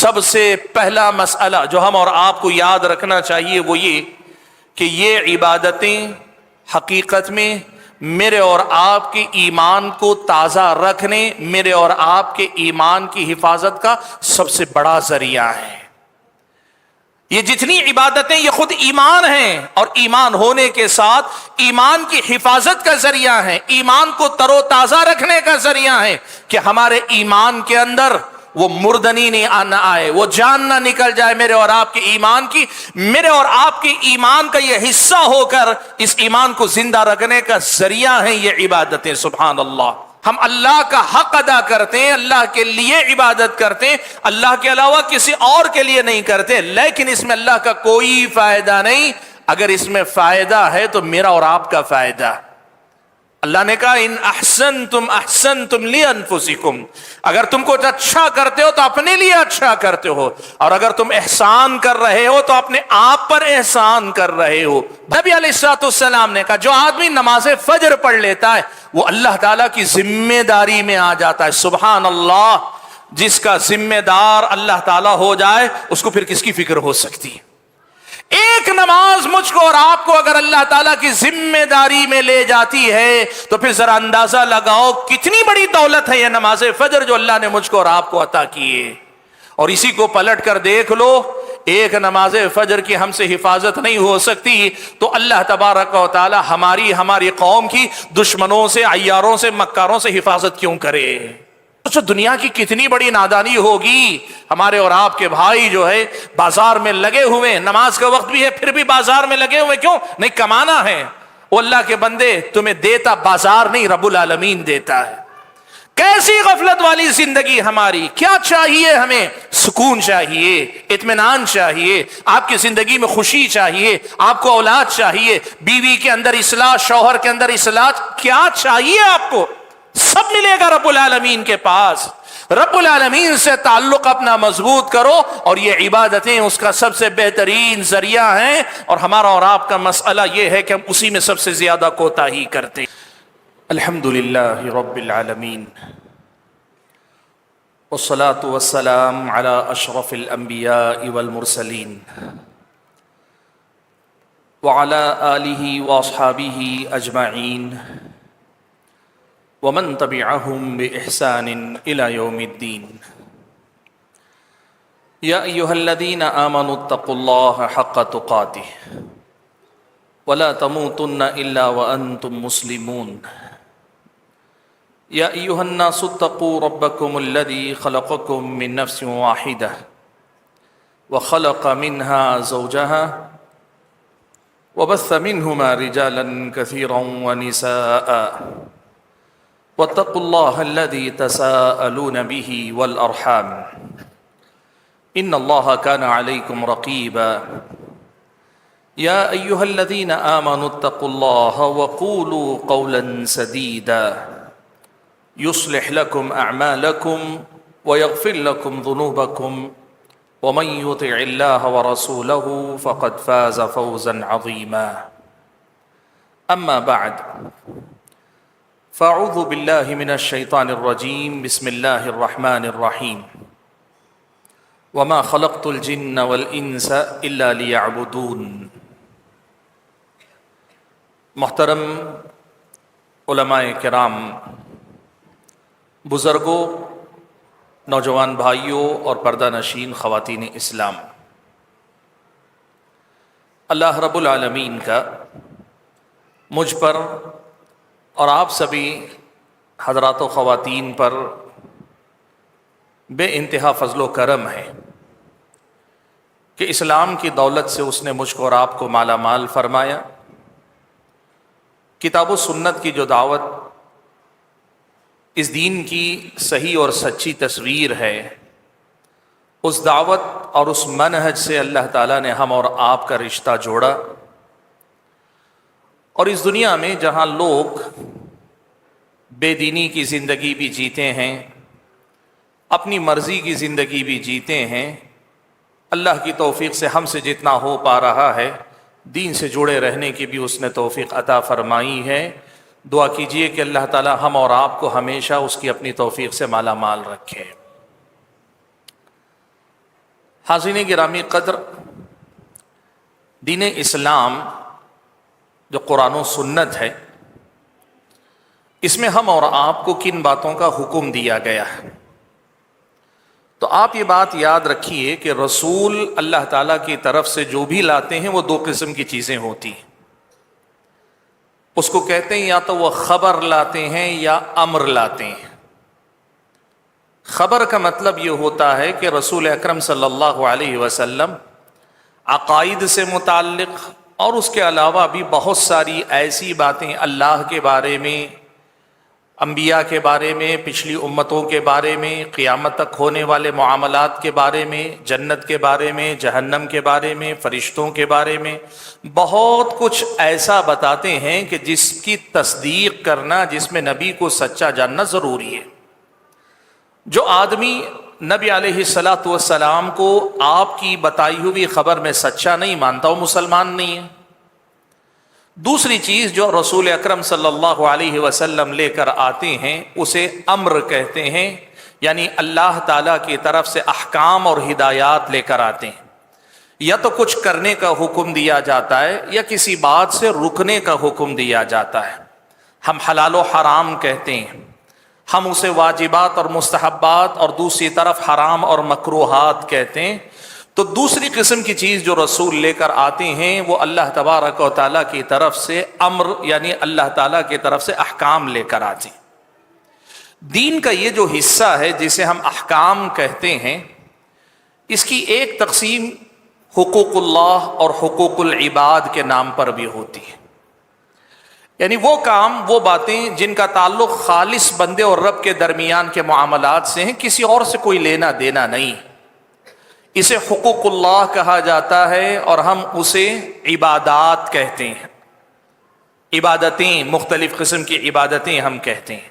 سب سے پہلا مسئلہ جو ہم اور آپ کو یاد رکھنا چاہیے وہ یہ کہ یہ عبادتیں حقیقت میں میرے اور آپ کے ایمان کو تازہ رکھنے، میرے اور آپ کے ایمان کی حفاظت کا سب سے بڑا ذریعہ ہے۔ یہ جتنی عبادتیں یہ خود ایمان ہیں، اور ایمان ہونے کے ساتھ ایمان کی حفاظت کا ذریعہ ہیں، ایمان کو تر و تازہ رکھنے کا ذریعہ ہے کہ ہمارے ایمان کے اندر وہ مردنی نہیں نہ آئے، وہ جان نہ نکل جائے میرے اور آپ کے ایمان کی۔ میرے اور آپ کے ایمان کا یہ حصہ ہو کر اس ایمان کو زندہ رکھنے کا ذریعہ ہیں یہ عبادتیں۔ سبحان اللہ، ہم اللہ کا حق ادا کرتے ہیں، اللہ کے لیے عبادت کرتے ہیں، اللہ کے علاوہ کسی اور کے لیے نہیں کرتے، لیکن اس میں اللہ کا کوئی فائدہ نہیں۔ اگر اس میں فائدہ ہے تو میرا اور آپ کا فائدہ۔ اللہ نے کہا ان احسنتم احسنتم لانفسکم، اگر تم کچھ اچھا کرتے ہو تو اپنے لیے اچھا کرتے ہو، اور اگر تم احسان کر رہے ہو تو اپنے آپ پر احسان کر رہے ہو۔ نبی علیہ السلام نے کہا جو آدمی نماز فجر پڑھ لیتا ہے وہ اللہ تعالیٰ کی ذمہ داری میں آ جاتا ہے۔ سبحان اللہ، جس کا ذمہ دار اللہ تعالیٰ ہو جائے اس کو پھر کس کی فکر ہو سکتی ہے؟ ایک نماز مجھ کو اور آپ کو اگر اللہ تعالیٰ کی ذمہ داری میں لے جاتی ہے تو پھر ذرا اندازہ لگاؤ کتنی بڑی دولت ہے یہ نماز فجر جو اللہ نے مجھ کو اور آپ کو عطا کی ہے۔ اور اسی کو پلٹ کر دیکھ لو، ایک نماز فجر کی ہم سے حفاظت نہیں ہو سکتی تو اللہ تبارک و تعالی ہماری قوم کی دشمنوں سے، عیاروں سے، مکاروں سے حفاظت کیوں کرے؟ تو دنیا کی کتنی بڑی نادانی ہوگی، ہمارے اور آپ کے بھائی جو ہے بازار میں لگے ہوئے، نماز کا وقت بھی ہے پھر بھی بازار میں لگے ہوئے، کیوں؟ نہیں کمانا ہے۔ وہ اللہ کے بندے تمہیں دیتا بازار نہیں، رب العالمین دیتا ہے۔ کیسی غفلت والی زندگی ہماری! کیا چاہیے ہمیں؟ سکون چاہیے، اطمینان چاہیے، آپ کی زندگی میں خوشی چاہیے، آپ کو اولاد چاہیے، بیوی کے اندر اصلاح، شوہر کے اندر اصلاح، کیا چاہیے آپ کو؟ سب ملے گا رب العالمین کے پاس۔ رب العالمین سے تعلق اپنا مضبوط کرو، اور یہ عبادتیں اس کا سب سے بہترین ذریعہ ہیں۔ اور ہمارا اور آپ کا مسئلہ یہ ہے کہ ہم اسی میں سب سے زیادہ کوتاہی کرتے ہیں۔ الحمدللہ رب العالمین، والصلاة والسلام علی اشرف الانبیاء والمرسلین، وعلی آلہ واصحابہ اجمعین، ومن تبعهم بإحسان إلى يوم الدين۔ يا أيها الذين آمنوا اتقوا الله حق تقاته ولا تموتن إلا وأنتم مسلمون۔ يا أيها الناس اتقوا ربكم الذي خلقكم من نفس واحدة وخلق منها زوجها وبث منهما رجالا كثيرا ونساء، واتقوا الله الذي تساءلون به والأرحام إن الله كان عليكم رقيبا۔ يا أيها الذين آمنوا اتقوا الله وقولوا قولا سديدا يصلح لكم أعمالكم ويغفر لكم ذنوبكم ومن يطع الله ورسوله فقد فاز فوزا عظيما۔ أما بعد، فاعوذ باللہ من الشیطان الرجیم، بسم اللہ الرحمن الرحیم۔ وما خلقت الجن والانس الا لیعبدون۔ محترم علماء کرام، بزرگوں، نوجوان بھائیوں اور پردہ نشین خواتین اسلام، اللہ رب العالمین کا مجھ پر اور آپ سبھی حضرات و خواتین پر بے انتہا فضل و کرم ہے کہ اسلام کی دولت سے اس نے مجھ کو اور آپ کو مالا مال فرمایا۔ کتاب و سنت کی جو دعوت اس دین کی صحیح اور سچی تصویر ہے، اس دعوت اور اس منہج سے اللہ تعالیٰ نے ہم اور آپ کا رشتہ جوڑا، اور اس دنیا میں جہاں لوگ بے دینی کی زندگی بھی جیتے ہیں، اپنی مرضی کی زندگی بھی جیتے ہیں، اللہ کی توفیق سے ہم سے جتنا ہو پا رہا ہے دین سے جڑے رہنے کی بھی اس نے توفیق عطا فرمائی ہے۔ دعا کیجئے کہ اللہ تعالی ہم اور آپ کو ہمیشہ اس کی اپنی توفیق سے مالا مال رکھے۔ حاضرین گرامی قدر، دین اسلام جو قرآن و سنت ہے، اس میں ہم اور آپ کو کن باتوں کا حکم دیا گیا ہے؟ تو آپ یہ بات یاد رکھیے کہ رسول اللہ تعالیٰ کی طرف سے جو بھی لاتے ہیں وہ دو قسم کی چیزیں ہوتی ہیں۔ اس کو کہتے ہیں یا تو وہ خبر لاتے ہیں یا امر لاتے ہیں۔ خبر کا مطلب یہ ہوتا ہے کہ رسول اکرم صلی اللہ علیہ وسلم عقائد سے متعلق اور اس کے علاوہ بھی بہت ساری ایسی باتیں اللہ کے بارے میں، انبیاء کے بارے میں، پچھلی امتوں کے بارے میں، قیامت تک ہونے والے معاملات کے بارے میں، جنت کے بارے میں، جہنم کے بارے میں، فرشتوں کے بارے میں، بہت کچھ ایسا بتاتے ہیں کہ جس کی تصدیق کرنا، جس میں نبی کو سچا جاننا ضروری ہے۔ جو آدمی نبی علیہ الصلاۃ والسلام کو آپ کی بتائی ہوئی خبر میں سچا نہیں مانتا، وہ مسلمان نہیں ہے۔ دوسری چیز جو رسول اکرم صلی اللہ علیہ وسلم لے کر آتے ہیں اسے امر کہتے ہیں، یعنی اللہ تعالیٰ کی طرف سے احکام اور ہدایات لے کر آتے ہیں۔ یا تو کچھ کرنے کا حکم دیا جاتا ہے یا کسی بات سے رکنے کا حکم دیا جاتا ہے۔ ہم حلال و حرام کہتے ہیں، ہم اسے واجبات اور مستحبات، اور دوسری طرف حرام اور مکروہات کہتے ہیں۔ تو دوسری قسم کی چیز جو رسول لے کر آتے ہیں وہ اللہ تبارک و تعالیٰ کی طرف سے امر، یعنی اللہ تعالیٰ کی طرف سے احکام لے کر آتے ہیں۔ دین کا یہ جو حصہ ہے جسے ہم احکام کہتے ہیں، اس کی ایک تقسیم حقوق اللہ اور حقوق العباد کے نام پر بھی ہوتی ہے، یعنی وہ کام، وہ باتیں جن کا تعلق خالص بندے اور رب کے درمیان کے معاملات سے ہیں، کسی اور سے کوئی لینا دینا نہیں۔ اسے حقوق اللہ کہا جاتا ہے اور ہم اسے عبادات کہتے ہیں۔ عبادتیں، مختلف قسم کی عبادتیں ہم کہتے ہیں۔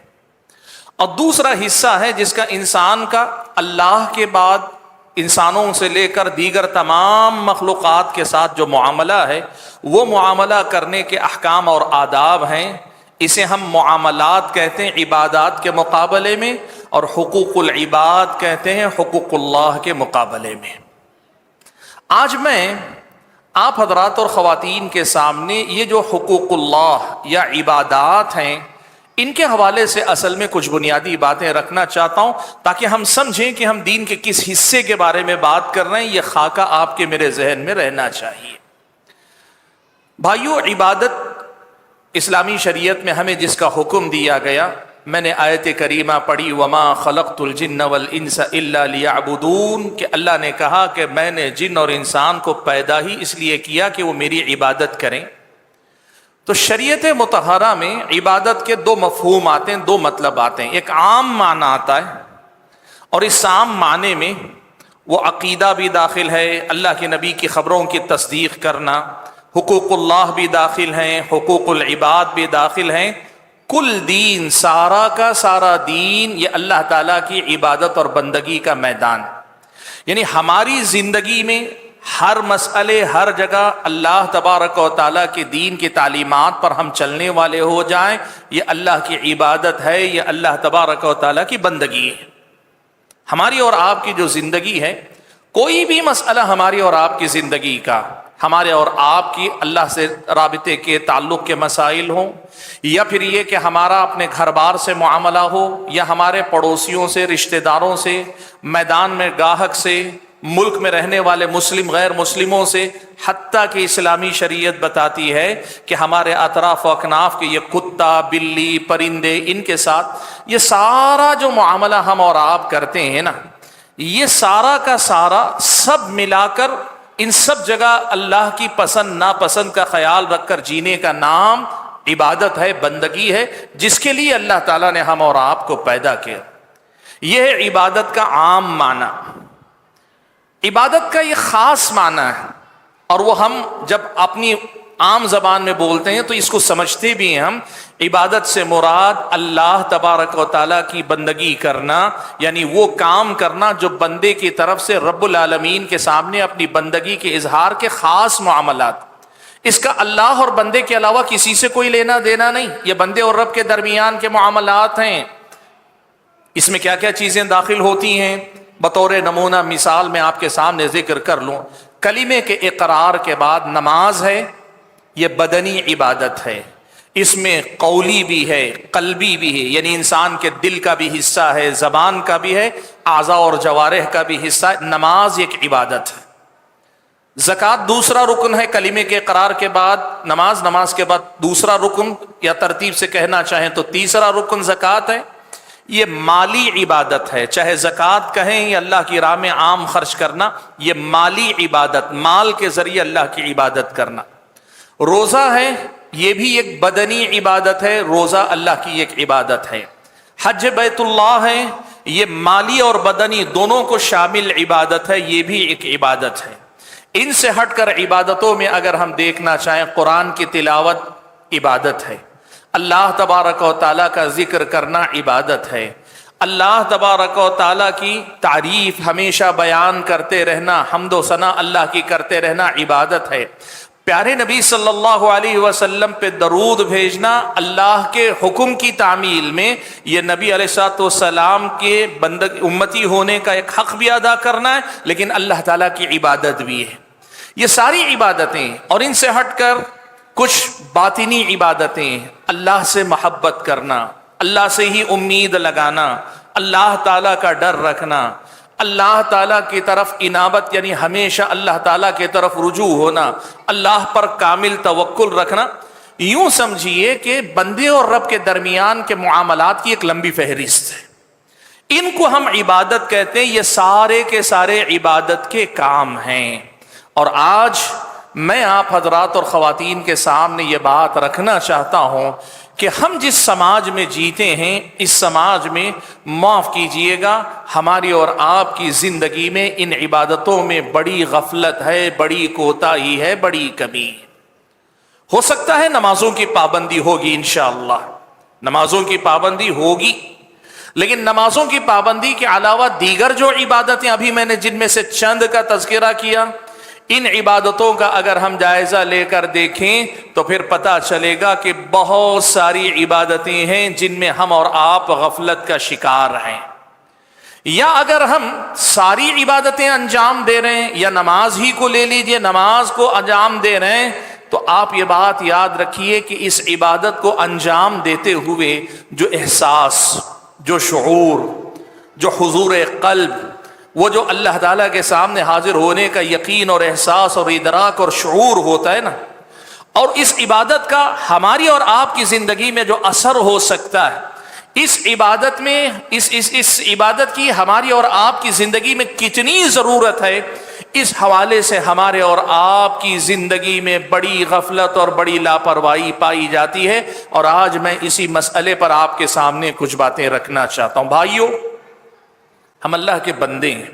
اور دوسرا حصہ ہے جس کا انسان کا اللہ کے بعد انسانوں سے لے کر دیگر تمام مخلوقات کے ساتھ جو معاملہ ہے، وہ معاملہ کرنے کے احکام اور آداب ہیں۔ اسے ہم معاملات کہتے ہیں عبادات کے مقابلے میں، اور حقوق العباد کہتے ہیں حقوق اللہ کے مقابلے میں۔ آج میں آپ حضرات اور خواتین کے سامنے یہ جو حقوق اللہ یا عبادات ہیں، ان کے حوالے سے اصل میں کچھ بنیادی باتیں رکھنا چاہتا ہوں تاکہ ہم سمجھیں کہ ہم دین کے کس حصے کے بارے میں بات کر رہے ہیں۔ یہ خاکہ آپ کے میرے ذہن میں رہنا چاہیے۔ بھائیو، عبادت اسلامی شریعت میں ہمیں جس کا حکم دیا گیا، میں نے آیت کریمہ پڑھی، وَمَا خَلَقْتُ الْجِنَّ وَالْإِنسَ إِلَّا لِيَعْبُدُونَ، کہ اللہ نے کہا کہ میں نے جن اور انسان کو پیدا ہی اس لیے کیا کہ وہ میری عبادت کریں۔ تو شریعت مطہرہ میں عبادت کے دو مفہوم آتے ہیں، دو مطلب آتے ہیں۔ ایک عام معنی آتا ہے، اور اس عام معنی میں وہ عقیدہ بھی داخل ہے، اللہ کے نبی کی خبروں کی تصدیق کرنا، حقوق اللہ بھی داخل ہیں، حقوق العباد بھی داخل ہیں۔ کل دین، سارا کا سارا دین، یہ اللہ تعالیٰ کی عبادت اور بندگی کا میدان، یعنی ہماری زندگی میں ہر مسئلے، ہر جگہ اللہ تبارک و تعالیٰ کے دین کی تعلیمات پر ہم چلنے والے ہو جائیں، یہ اللہ کی عبادت ہے، یہ اللہ تبارک و تعالیٰ کی بندگی ہے۔ ہماری اور آپ کی جو زندگی ہے، کوئی بھی مسئلہ ہماری اور آپ کی زندگی کا، ہمارے اور آپ کی اللہ سے رابطے کے تعلق کے مسائل ہوں، یا پھر یہ کہ ہمارا اپنے گھر بار سے معاملہ ہو، یا ہمارے پڑوسیوں سے، رشتہ داروں سے، میدان میں گاہک سے، ملک میں رہنے والے مسلم غیر مسلموں سے، حتیٰ کہ اسلامی شریعت بتاتی ہے کہ ہمارے اطراف و اکناف کے یہ کتا، بلی، پرندے، ان کے ساتھ یہ سارا جو معاملہ ہم اور آپ کرتے ہیں نا، یہ سارا کا سارا سب ملا کر ان سب جگہ اللہ کی پسند ناپسند کا خیال رکھ کر جینے کا نام عبادت ہے، بندگی ہے، جس کے لیے اللہ تعالیٰ نے ہم اور آپ کو پیدا کیا۔ یہ ہے عبادت کا عام معنی۔ عبادت کا یہ خاص معنی ہے، اور وہ ہم جب اپنی عام زبان میں بولتے ہیں تو اس کو سمجھتے بھی ہیں ہم۔ عبادت سے مراد اللہ تبارک و تعالیٰ کی بندگی کرنا، یعنی وہ کام کرنا جو بندے کی طرف سے رب العالمین کے سامنے اپنی بندگی کے اظہار کے خاص معاملات۔ اس کا اللہ اور بندے کے علاوہ کسی سے کوئی لینا دینا نہیں، یہ بندے اور رب کے درمیان کے معاملات ہیں۔ اس میں کیا کیا چیزیں داخل ہوتی ہیں؟ بطور نمونہ مثال میں آپ کے سامنے ذکر کر لوں، کلمے کے اقرار کے بعد نماز ہے، یہ بدنی عبادت ہے، اس میں قولی بھی ہے قلبی بھی ہے، یعنی انسان کے دل کا بھی حصہ ہے، زبان کا بھی ہے، اعضاء اور جوارح کا بھی حصہ ہے۔ نماز ایک عبادت ہے۔ زکوٰۃ دوسرا رکن ہے کلمے کے اقرار کے بعد، نماز کے بعد دوسرا رکن، یا ترتیب سے کہنا چاہیں تو تیسرا رکن زکوٰۃ ہے۔ یہ مالی عبادت ہے، چاہے زکوٰۃ کہیں یا اللہ کی راہ میں عام خرچ کرنا، یہ مالی عبادت، مال کے ذریعے اللہ کی عبادت کرنا۔ روزہ ہے، یہ بھی ایک بدنی عبادت ہے، روزہ اللہ کی ایک عبادت ہے۔ حج بیت اللہ ہے، یہ مالی اور بدنی دونوں کو شامل عبادت ہے، یہ بھی ایک عبادت ہے۔ ان سے ہٹ کر عبادتوں میں اگر ہم دیکھنا چاہیں، قرآن کی تلاوت عبادت ہے، اللہ تبارک و تعالیٰ کا ذکر کرنا عبادت ہے، اللہ تبارک و تعالیٰ کی تعریف ہمیشہ بیان کرتے رہنا، حمد و ثنا اللہ کی کرتے رہنا عبادت ہے۔ پیارے نبی صلی اللہ علیہ وسلم پہ درود بھیجنا اللہ کے حکم کی تعمیل میں، یہ نبی علیہ الصلوۃ والسلام کے امتی ہونے کا ایک حق بھی ادا کرنا ہے، لیکن اللہ تعالیٰ کی عبادت بھی ہے۔ یہ ساری عبادتیں، اور ان سے ہٹ کر کچھ باطنی عبادتیں، اللہ سے محبت کرنا، اللہ سے ہی امید لگانا، اللہ تعالیٰ کا ڈر رکھنا، اللہ تعالیٰ کی طرف انابت یعنی ہمیشہ اللہ تعالیٰ کی طرف رجوع ہونا، اللہ پر کامل توکل رکھنا۔ یوں سمجھیے کہ بندے اور رب کے درمیان کے معاملات کی ایک لمبی فہرست ہے، ان کو ہم عبادت کہتے ہیں۔ یہ سارے کے سارے عبادت کے کام ہیں۔ اور آج میں آپ حضرات اور خواتین کے سامنے یہ بات رکھنا چاہتا ہوں کہ ہم جس سماج میں جیتے ہیں، اس سماج میں معاف کیجئے گا، ہماری اور آپ کی زندگی میں ان عبادتوں میں بڑی غفلت ہے، بڑی کوتاہی ہے، بڑی کمی ہے۔ ہو سکتا ہے نمازوں کی پابندی ہوگی، انشاءاللہ نمازوں کی پابندی ہوگی، لیکن نمازوں کی پابندی کے علاوہ دیگر جو عبادتیں ابھی میں نے جن میں سے چند کا تذکرہ کیا، ان عبادتوں کا اگر ہم جائزہ لے کر دیکھیں تو پھر پتہ چلے گا کہ بہت ساری عبادتیں ہیں جن میں ہم اور آپ غفلت کا شکار ہیں۔ یا اگر ہم ساری عبادتیں انجام دے رہے ہیں، یا نماز ہی کو لے لیجئے، نماز کو انجام دے رہے ہیں، تو آپ یہ بات یاد رکھیے کہ اس عبادت کو انجام دیتے ہوئے جو احساس، جو شعور، جو حضور قلب، وہ جو اللہ تعالیٰ کے سامنے حاضر ہونے کا یقین اور احساس اور ادراک اور شعور ہوتا ہے نا، اور اس عبادت کا ہماری اور آپ کی زندگی میں جو اثر ہو سکتا ہے، اس عبادت میں اس عبادت کی ہماری اور آپ کی زندگی میں کتنی ضرورت ہے، اس حوالے سے ہمارے اور آپ کی زندگی میں بڑی غفلت اور بڑی لاپرواہی پائی جاتی ہے۔ اور آج میں اسی مسئلے پر آپ کے سامنے کچھ باتیں رکھنا چاہتا ہوں۔ بھائیو، ہم اللہ کے بندے ہیں،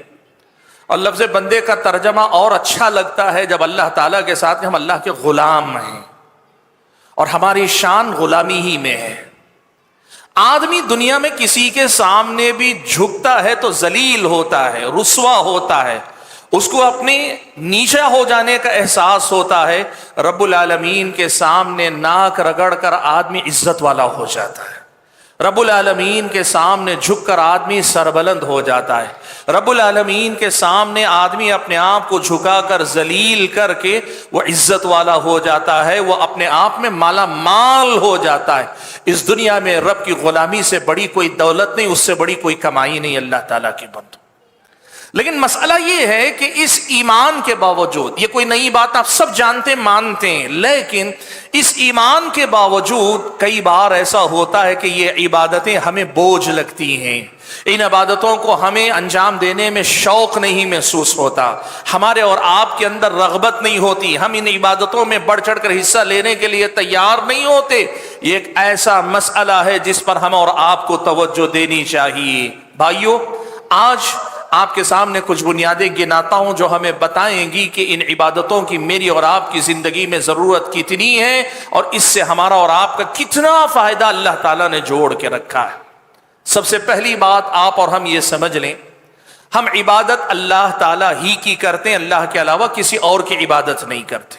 اور لفظ بندے کا ترجمہ اور اچھا لگتا ہے جب اللہ تعالیٰ کے ساتھ ہم اللہ کے غلام ہیں، اور ہماری شان غلامی ہی میں ہے۔ آدمی دنیا میں کسی کے سامنے بھی جھکتا ہے تو ذلیل ہوتا ہے، رسوا ہوتا ہے، اس کو اپنے نیچا ہو جانے کا احساس ہوتا ہے۔ رب العالمین کے سامنے ناک رگڑ کر آدمی عزت والا ہو جاتا ہے، رب العالمین کے سامنے جھک کر آدمی سربلند ہو جاتا ہے، رب العالمین کے سامنے آدمی اپنے آپ کو جھکا کر ذلیل کر کے وہ عزت والا ہو جاتا ہے، وہ اپنے آپ میں مالا مال ہو جاتا ہے۔ اس دنیا میں رب کی غلامی سے بڑی کوئی دولت نہیں، اس سے بڑی کوئی کمائی نہیں اللہ تعالیٰ کی بندو۔ لیکن مسئلہ یہ ہے کہ اس ایمان کے باوجود، یہ کوئی نئی بات آپ سب جانتے مانتے ہیں، لیکن اس ایمان کے باوجود کئی بار ایسا ہوتا ہے کہ یہ عبادتیں ہمیں بوجھ لگتی ہیں، ان عبادتوں کو ہمیں انجام دینے میں شوق نہیں محسوس ہوتا، ہمارے اور آپ کے اندر رغبت نہیں ہوتی، ہم ان عبادتوں میں بڑھ چڑھ کر حصہ لینے کے لیے تیار نہیں ہوتے۔ یہ ایک ایسا مسئلہ ہے جس پر ہم اور آپ کو توجہ دینی چاہیے۔ بھائیو، آج آپ کے سامنے کچھ بنیادیں گناتا ہوں جو ہمیں بتائیں گی کہ ان عبادتوں کی میری اور آپ کی زندگی میں ضرورت کتنی ہے، اور اس سے ہمارا اور آپ کا کتنا فائدہ اللہ تعالیٰ نے جوڑ کے رکھا ہے۔ سب سے پہلی بات آپ اور ہم یہ سمجھ لیں، ہم عبادت اللہ تعالیٰ ہی کی کرتے ہیں، اللہ کے علاوہ کسی اور کی عبادت نہیں کرتے،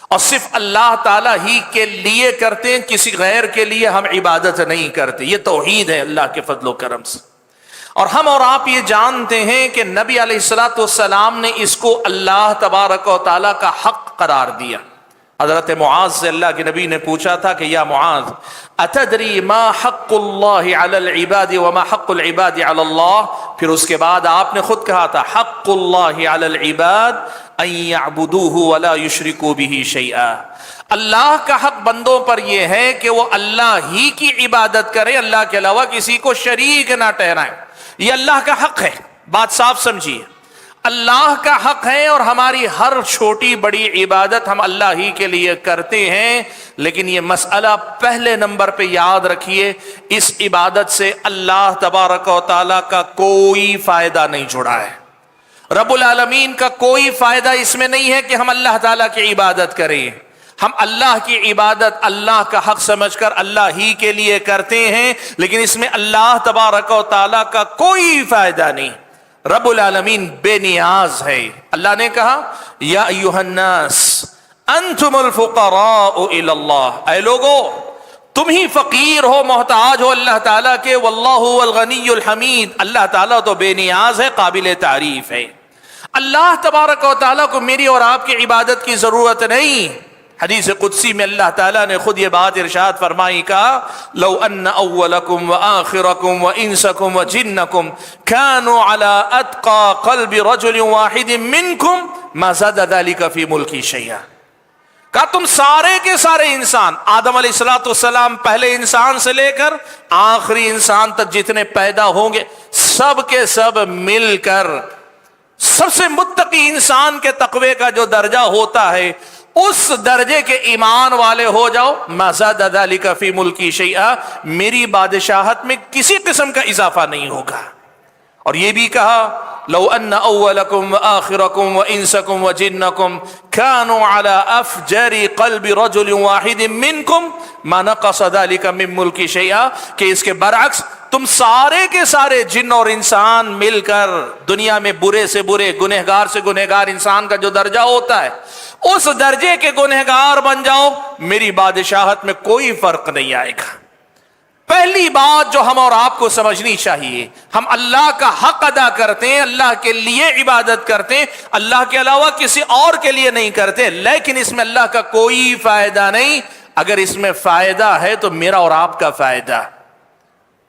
اور صرف اللہ تعالیٰ ہی کے لیے کرتے ہیں، کسی غیر کے لیے ہم عبادت نہیں کرتے۔ یہ توحید ہے اللہ کے فضل و کرم سے۔ اور ہم اور آپ یہ جانتے ہیں کہ نبی علیہ الصلوۃ والسلام نے اس کو اللہ تبارک و تعالیٰ کا حق قرار دیا۔ حضرت معاذ سے اللہ کے نبی نے پوچھا تھا کہ یا معاذ اتدری ما حق اللہ علی العباد وما حق العباد علی اللہ، پھر اس کے بعد آپ نے خود کہا تھا حق اللہ علی العباد ان یعبدوہ ولا یشرکوا بہ شیئا، اللہ کا حق بندوں پر یہ ہے کہ وہ اللہ ہی کی عبادت کرے، اللہ کے علاوہ کسی کو شریک نہ ٹھہرائیں۔ یہ اللہ کا حق ہے، بات صاف سمجھیے، اللہ کا حق ہے، اور ہماری ہر چھوٹی بڑی عبادت ہم اللہ ہی کے لیے کرتے ہیں، لیکن یہ مسئلہ پہلے نمبر پہ یاد رکھیے، اس عبادت سے اللہ تبارک و تعالیٰ کا کوئی فائدہ نہیں جڑا ہے، رب العالمین کا کوئی فائدہ اس میں نہیں ہے کہ ہم اللہ تعالیٰ کی عبادت کریں۔ ہم اللہ کی عبادت اللہ کا حق سمجھ کر اللہ ہی کے لیے کرتے ہیں، لیکن اس میں اللہ تبارک و تعالیٰ کا کوئی فائدہ نہیں۔ رب العالمین بے نیاز ہے۔ اللہ نے کہا یا ایھا الناس انتم الفقراء الی اللہ، اے لوگو تم ہی فقیر ہو، محتاج ہو اللہ تعالیٰ کے، واللہ هو الغنی الحمید، اللہ تعالیٰ تو بے نیاز ہے، قابل تعریف ہے۔ اللہ تبارک و تعالیٰ کو میری اور آپ کی عبادت کی ضرورت نہیں۔ حدیث قدسی میں اللہ تعالیٰ نے خود یہ بات ارشاد فرمائی، کہا لو ان اولکم وآخرکم وانسکم وجنکم كانوا على اتقى قلب رجل واحد منکم ما زاد ذلك في ملکی شیئا، کہا تم سارے کے سارے انسان، آدم علیہ الصلوۃ والسلام پہلے انسان سے لے کر آخری انسان تک جتنے پیدا ہوں گے، سب کے سب مل کر سب سے متقی انسان کے تقوی کا جو درجہ ہوتا ہے، اس درجے کے ایمان والے ہو جاؤ، ما زاد ذلک فی ملکی شیئا، میری بادشاہت میں کسی قسم کا اضافہ نہیں ہوگا۔ اور یہ بھی کہا لو ان اولکم وآخرکم وانسکم وجنکم كانوا على افجر قلب رجل واحد منکم ما نقص ذلك من ملکی شیئا، کہ اس کے برعکس تم سارے کے سارے جن اور انسان مل کر دنیا میں برے سے برے، گنہگار سے گنہگار انسان کا جو درجہ ہوتا ہے، اس درجے کے گنہگار بن جاؤ، میری بادشاہت میں کوئی فرق نہیں آئے گا۔ پہلی بات جو ہم اور آپ کو سمجھنی چاہیے، ہم اللہ کا حق ادا کرتے ہیں، اللہ کے لیے عبادت کرتے ہیں، اللہ کے علاوہ کسی اور کے لیے نہیں کرتے، لیکن اس میں اللہ کا کوئی فائدہ نہیں۔ اگر اس میں فائدہ ہے تو میرا اور آپ کا فائدہ۔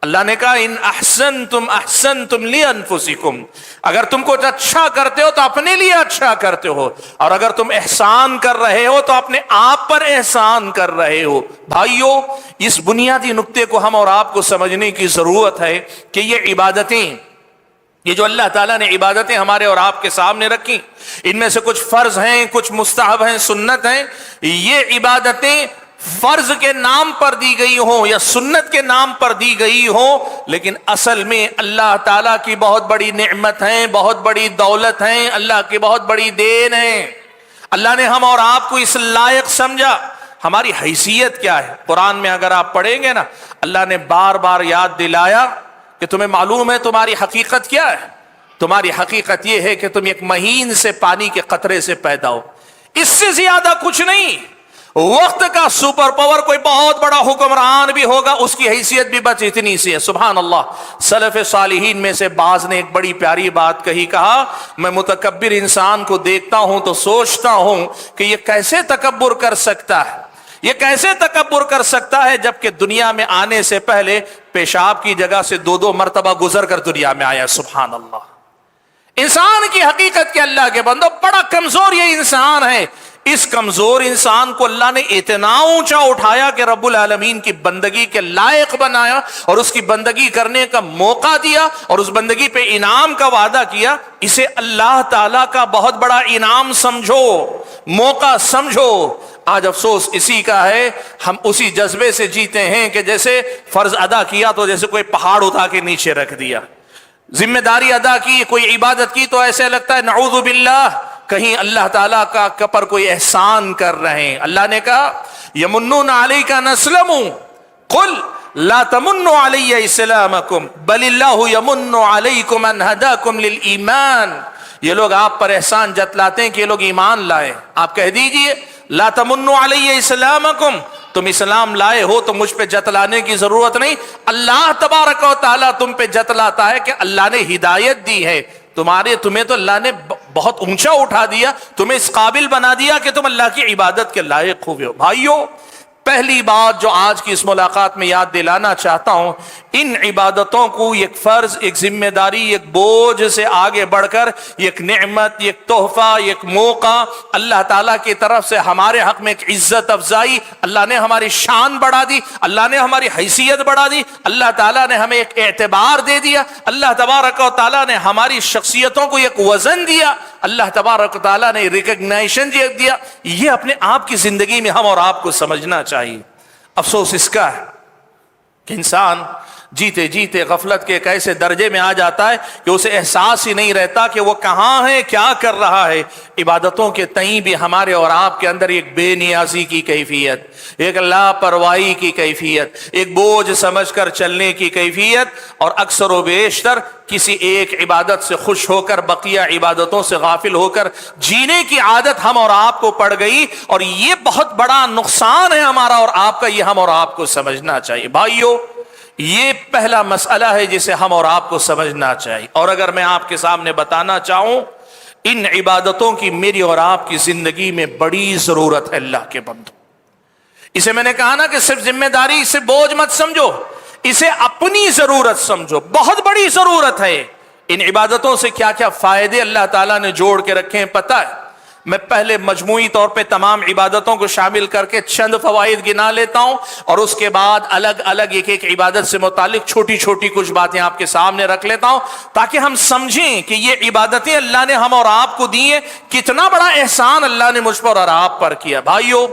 اللہ نے کہا ان احسنتم احسنتم لانفسکم، اگر تم کچھ اچھا کرتے ہو تو اپنے لیے اچھا کرتے ہو، اور اگر تم احسان کر رہے ہو تو اپنے آپ پر احسان کر رہے ہو۔ بھائیو، اس بنیادی نقطے کو ہم اور آپ کو سمجھنے کی ضرورت ہے کہ یہ عبادتیں، یہ جو اللہ تعالیٰ نے عبادتیں ہمارے اور آپ کے سامنے رکھی، ان میں سے کچھ فرض ہیں، کچھ مستحب ہیں، سنت ہیں۔ یہ عبادتیں فرض کے نام پر دی گئی ہوں یا سنت کے نام پر دی گئی ہوں، لیکن اصل میں اللہ تعالیٰ کی بہت بڑی نعمت ہیں، بہت بڑی دولت ہیں، اللہ کی بہت بڑی دین ہے۔ اللہ نے ہم اور آپ کو اس لائق سمجھا۔ ہماری حیثیت کیا ہے؟ قرآن میں اگر آپ پڑھیں گے نا، اللہ نے بار بار یاد دلایا کہ تمہیں معلوم ہے تمہاری حقیقت کیا ہے؟ تمہاری حقیقت یہ ہے کہ تم ایک مہین سے پانی کے قطرے سے پیدا ہو، اس سے زیادہ کچھ نہیں۔ وقت کا سپر پاور کوئی بہت بڑا حکمران بھی ہوگا، اس کی حیثیت بھی بس اتنی سی ہے۔ سبحان اللہ، سلف صالحین میں سے بعض نے ایک بڑی پیاری بات کہی، کہا میں متکبر انسان کو دیکھتا ہوں تو سوچتا ہوں کہ یہ کیسے تکبر کر سکتا ہے، یہ کیسے تکبر کر سکتا ہے، جبکہ دنیا میں آنے سے پہلے پیشاب کی جگہ سے 2 مرتبہ گزر کر دنیا میں آیا۔ سبحان اللہ، انسان کی حقیقت کے اللہ کے بندو، بڑا کمزور یہ انسان ہے۔ اس کمزور انسان کو اللہ نے اتنا اونچا اٹھایا کہ رب العالمین کی بندگی کے لائق بنایا، اور اس کی بندگی کرنے کا موقع دیا، اور اس بندگی پہ انعام کا وعدہ کیا۔ اسے اللہ تعالیٰ کا بہت بڑا انعام سمجھو، موقع سمجھو۔ آج افسوس اسی کا ہے، ہم اسی جذبے سے جیتے ہیں کہ جیسے فرض ادا کیا تو جیسے کوئی پہاڑ اٹھا کے نیچے رکھ دیا، ذمہ داری ادا کی، کوئی عبادت کی تو ایسے لگتا ہے نعوذ باللہ کہیں اللہ تعالیٰ کا پر کوئی احسان کر رہے ہیں۔ اللہ نے کہا یمنون علیک ان اسلموا قل لا تمنوا علی اسلامکم بل اللہ یمن علیکم ان ہداکم للایمان، یہ لوگ آپ پر احسان جتلاتے ہیں کہ یہ لوگ ایمان لائے، آپ کہہ دیجئے لا تمنوا علی اسلامکم، تم اسلام لائے ہو تو مجھ پہ جتلانے کی ضرورت نہیں، اللہ تبارک و تعالیٰ تم پہ جتلاتا ہے کہ اللہ نے ہدایت دی ہے، تمہیں تو اللہ نے بہت اونچا اٹھا دیا، تمہیں اس قابل بنا دیا کہ تم اللہ کی عبادت کے لائق ہوئے ہو۔ بھائیو، پہلی بات جو آج کی اس ملاقات میں یاد دلانا چاہتا ہوں، ان عبادتوں کو ایک فرض، ایک ذمہ داری، ایک بوجھ سے آگے بڑھ کر ایک نعمت، ایک تحفہ، ایک موقع اللہ تعالیٰ کی طرف سے ہمارے حق میں ایک عزت افزائی، اللہ نے ہماری شان بڑھا دی، اللہ نے ہماری حیثیت بڑھا دی، اللہ تعالیٰ نے ہمیں ایک اعتبار دے دیا، اللہ تبارک و تعالیٰ نے ہماری شخصیتوں کو ایک وزن دیا، اللہ تبارک و تعالیٰ نے ریکگنائزیشن دیا۔ یہ اپنے آپ کی زندگی میں ہم اور آپ کو سمجھنا چاہیے۔ افسوس اس کا ہے کہ انسان جیتے جیتے غفلت کے ایک ایسے درجے میں آ جاتا ہے کہ اسے احساس ہی نہیں رہتا کہ وہ کہاں ہے، کیا کر رہا ہے۔ عبادتوں کے تئیں بھی ہمارے اور آپ کے اندر ایک بے نیازی کی کیفیت، ایک لاپرواہی کی کیفیت، ایک بوجھ سمجھ کر چلنے کی کیفیت، اور اکثر و بیشتر کسی ایک عبادت سے خوش ہو کر بقیہ عبادتوں سے غافل ہو کر جینے کی عادت ہم اور آپ کو پڑ گئی، اور یہ بہت بڑا نقصان ہے ہمارا اور آپ کا، یہ ہم اور آپ کو سمجھنا چاہیے۔ بھائیو، یہ پہلا مسئلہ ہے جسے ہم اور آپ کو سمجھنا چاہیے۔ اور اگر میں آپ کے سامنے بتانا چاہوں، ان عبادتوں کی میری اور آپ کی زندگی میں بڑی ضرورت ہے اللہ کے بندو۔ اسے میں نے کہا نا کہ صرف ذمہ داری، اسے بوجھ مت سمجھو، اسے اپنی ضرورت سمجھو، بہت بڑی ضرورت ہے۔ ان عبادتوں سے کیا کیا فائدے اللہ تعالیٰ نے جوڑ کے رکھے ہیں پتہ ہے؟ میں پہلے مجموعی طور پہ تمام عبادتوں کو شامل کر کے چند فوائد گنا لیتا ہوں، اور اس کے بعد الگ الگ ایک ایک عبادت سے متعلق چھوٹی چھوٹی کچھ باتیں آپ کے سامنے رکھ لیتا ہوں، تاکہ ہم سمجھیں کہ یہ عبادتیں اللہ نے ہم اور آپ کو دی ہیں، کتنا بڑا احسان اللہ نے مجھ پر اور آپ پر کیا۔ بھائیو،